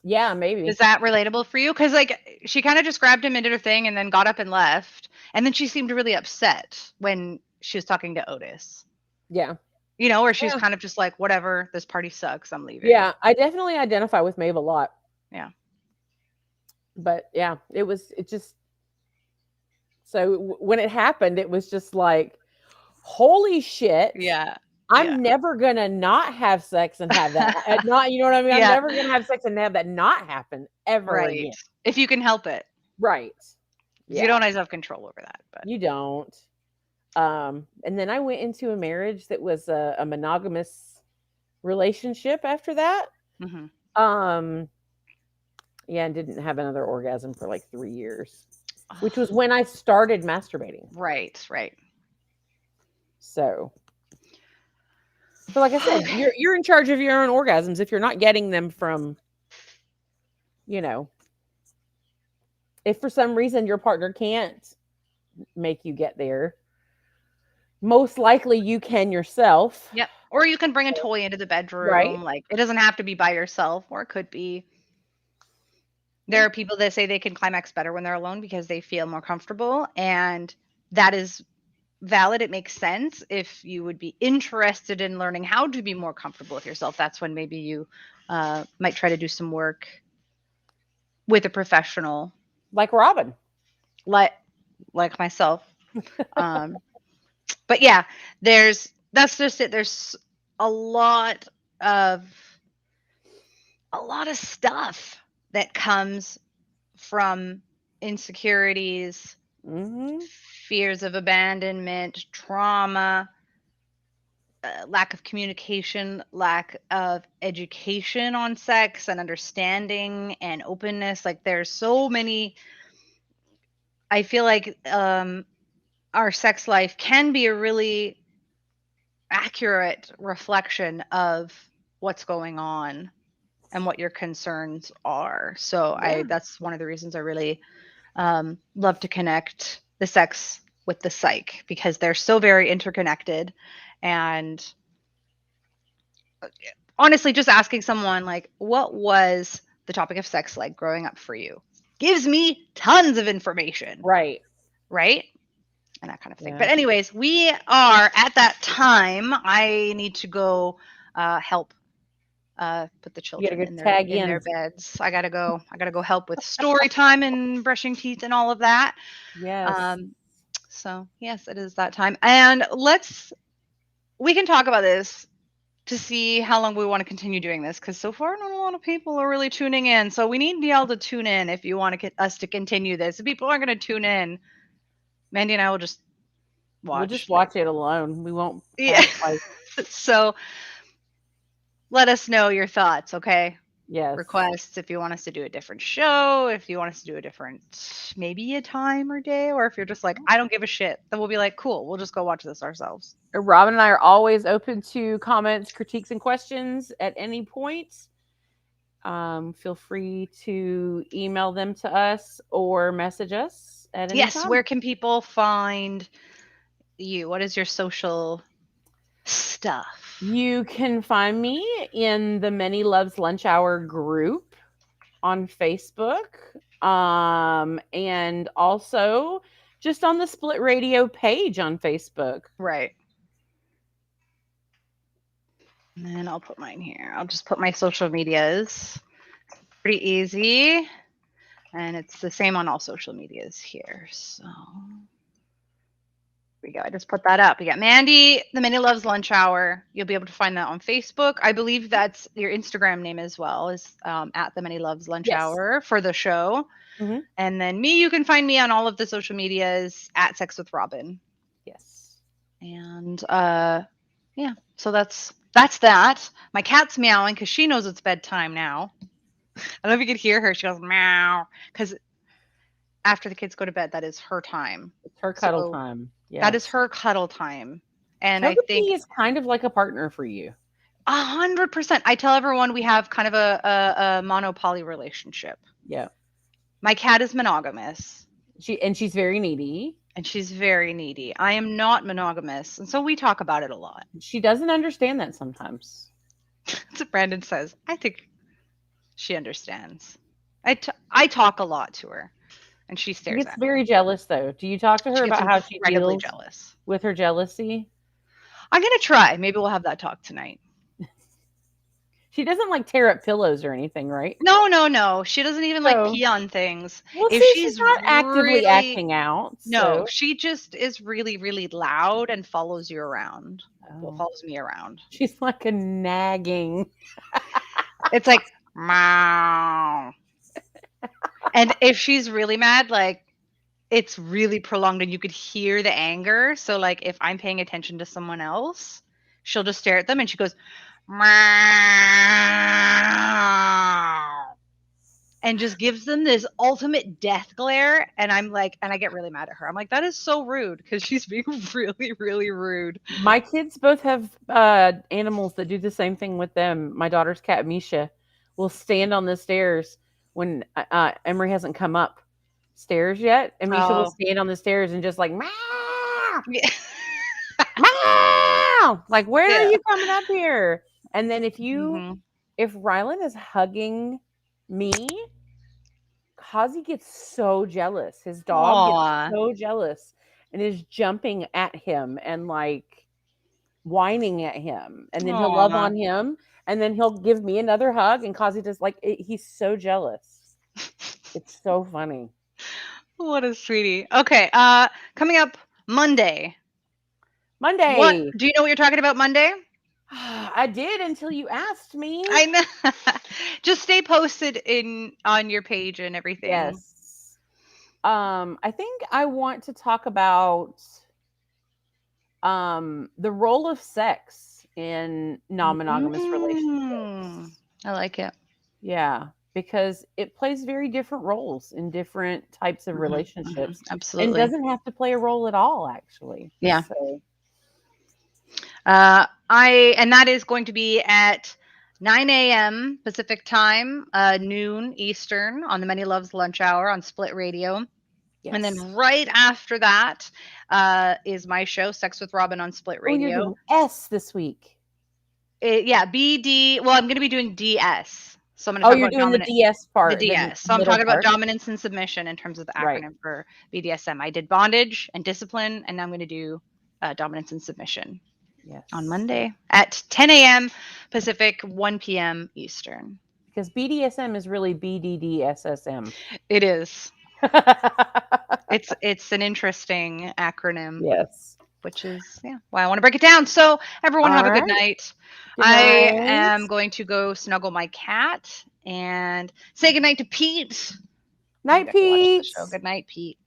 Yeah, maybe. Is that relatable for you? Because like she kind of just grabbed him and did her thing and then got up and left. And then she seemed really upset when she was talking to Otis. Yeah. You know, or she was kind of just like, whatever, this party sucks, I'm leaving. Yeah, I definitely identify with Maeve a lot. Yeah. But yeah, it just, so when it happened, it was just like, holy shit. Yeah. I'm never gonna not have sex and have that. Not, you know what I mean? I'm never gonna have sex and have that not happen ever again. If you can help it. Right. Yeah. You don't always have control over that, but you don't. And then I went into a marriage that was a monogamous relationship after that. Yeah, and didn't have another orgasm for like 3 years, which was when I started masturbating. Right. So like I said, you're in charge of your own orgasms. If you're not getting them from, if for some reason your partner can't make you get there, most likely you can yourself. Yep. Or you can bring a toy into the bedroom. Right. Like it doesn't have to be by yourself, or it could be. There are people that say they can climax better when they're alone because they feel more comfortable, and that is valid. It makes sense. If you would be interested in learning how to be more comfortable with yourself, that's when maybe you might try to do some work with a professional, like Robin, like myself. But yeah, that's just it. There's a lot of stuff that comes from insecurities, fears of abandonment, trauma, lack of communication, lack of education on sex and understanding and openness. Like there's so many. I feel like our sex life can be a really accurate reflection of what's going on and what your concerns are. So Yeah. that's one of the reasons I really love to connect the sex with the psych, because they're so very interconnected. And honestly, just asking someone like, what was the topic of sex like growing up for you, gives me tons of information. Right. And that kind of thing. Yeah. But anyways, we are at that time. I need to go help put the children go in tag their in. beds. I gotta go help with story time and brushing teeth and all of that. Yes. So yes, it is that time. And we can talk about this to see how long we want to continue doing this, because so far not a lot of people are really tuning in. So we need y'all to tune in if you want to get us to continue this. If people aren't going to tune in, Mandy and I will just watch. We'll just watch it alone. We won't. Yeah. So let us know your thoughts, okay? Yes. Requests if you want us to do a different show, if you want us to do a different, maybe a time or day, or if you're just like, I don't give a shit, then we'll be like, cool, we'll just go watch this ourselves. Robin and I are always open to comments, critiques, and questions at any point. Feel free to email them to us or message us at any time. Where can people find you? What is your social stuff? You can find me in the Many Loves Lunch Hour group on Facebook, and also just on the Split Radio page on Facebook. Right. And then I'll put mine here. I'll just put my social medias. Pretty easy. And it's the same on all social medias here. So here we go. I just put that up. You got Mandy, the Many Loves Lunch Hour. You'll be able to find that on Facebook. I believe that's your Instagram name as well, is at the Many Loves Lunch Hour for the show. Mm-hmm. And then me, you can find me on all of the social medias at Sex with Robin. Yes. And yeah, so that's that. My cat's meowing because she knows it's bedtime now. I don't know if you could hear her. She goes meow because after the kids go to bed, that is her time. It's her cuddle time. Yes. That is her cuddle time. And Togepi I think is kind of like a partner for you. 100%. I tell everyone we have kind of a mono-poly relationship. Yeah. My cat is monogamous. She's very needy. And she's very needy. I am not monogamous. And so we talk about it a lot. She doesn't understand that sometimes. That's what Brandon says. I think she understands. I talk a lot to her. And she stares She gets at me. very jealous, though. Do you talk to her about how she deals jealous with her jealousy? I'm going to try. Maybe we'll have that talk tonight. She doesn't like tear up pillows or anything, right? No. She doesn't even like pee on things. Well, if she's not actively acting out. No, she just is really, really loud and follows you around. Well, follows me around. She's like a nagging. It's like, meow. And if she's really mad, like, it's really prolonged and you could hear the anger. So, like, if I'm paying attention to someone else, she'll just stare at them and she goes, and just gives them this ultimate death glare. And I'm like, and I get really mad at her. I'm like, that is so rude, because she's being really, really rude. My kids both have animals that do the same thing with them. My daughter's cat, Misha, will stand on the stairs when Emery hasn't come up stairs yet. And Misha will stand on the stairs and just like, meow. Yeah. Meow! Like, where are you coming up here? And then if Rylan is hugging me, Kazi gets so jealous. His dog gets so jealous and is jumping at him and like whining at him. And then he'll love on him and then he'll give me another hug. And Kazi just like, he's so jealous. It's so funny. What a sweetie. Okay. Coming up Monday. Do you know what you're talking about Monday? I did until you asked me. I know. Just stay posted on your page and everything. Yes. I think I want to talk about the role of sex in non-monogamous relationships. I like it. Yeah, because it plays very different roles in different types of relationships. Absolutely. And doesn't have to play a role at all, actually. Yeah. So. And that is going to be at 9 a.m. Pacific time, noon Eastern on the Many Loves Lunch Hour on Split Radio. Yes. And then right after that is my show, Sex with Robin on Split Radio. You're doing S this week. BD. Well, I'm going to be doing DS. So I'm going to talk you're about doing the DS part. The DS. So I'm talking about dominance and submission in terms of the acronym for BDSM. I did bondage and discipline, and now I'm going to do dominance and submission. Yes. On Monday at 10 a.m. Pacific, 1 p.m. Eastern. Because BDSM is really BDDSSM. It is. It's an interesting acronym. Yes. Which is why I want to break it down. So everyone have a good night. I am going to go snuggle my cat and say goodnight to Pete. Night, Pete. Good night, Pete.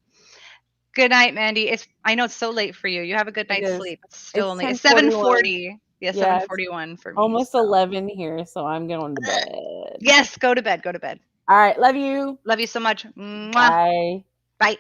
Good night, Mandy. I know it's so late for you. You have a good night's sleep. It's still only 7:40. Yeah, 7:41 for me. Almost 11 here, so I'm going to bed. Yes, go to bed. Go to bed. All right, love you. Love you so much. Mwah. Bye. Bye.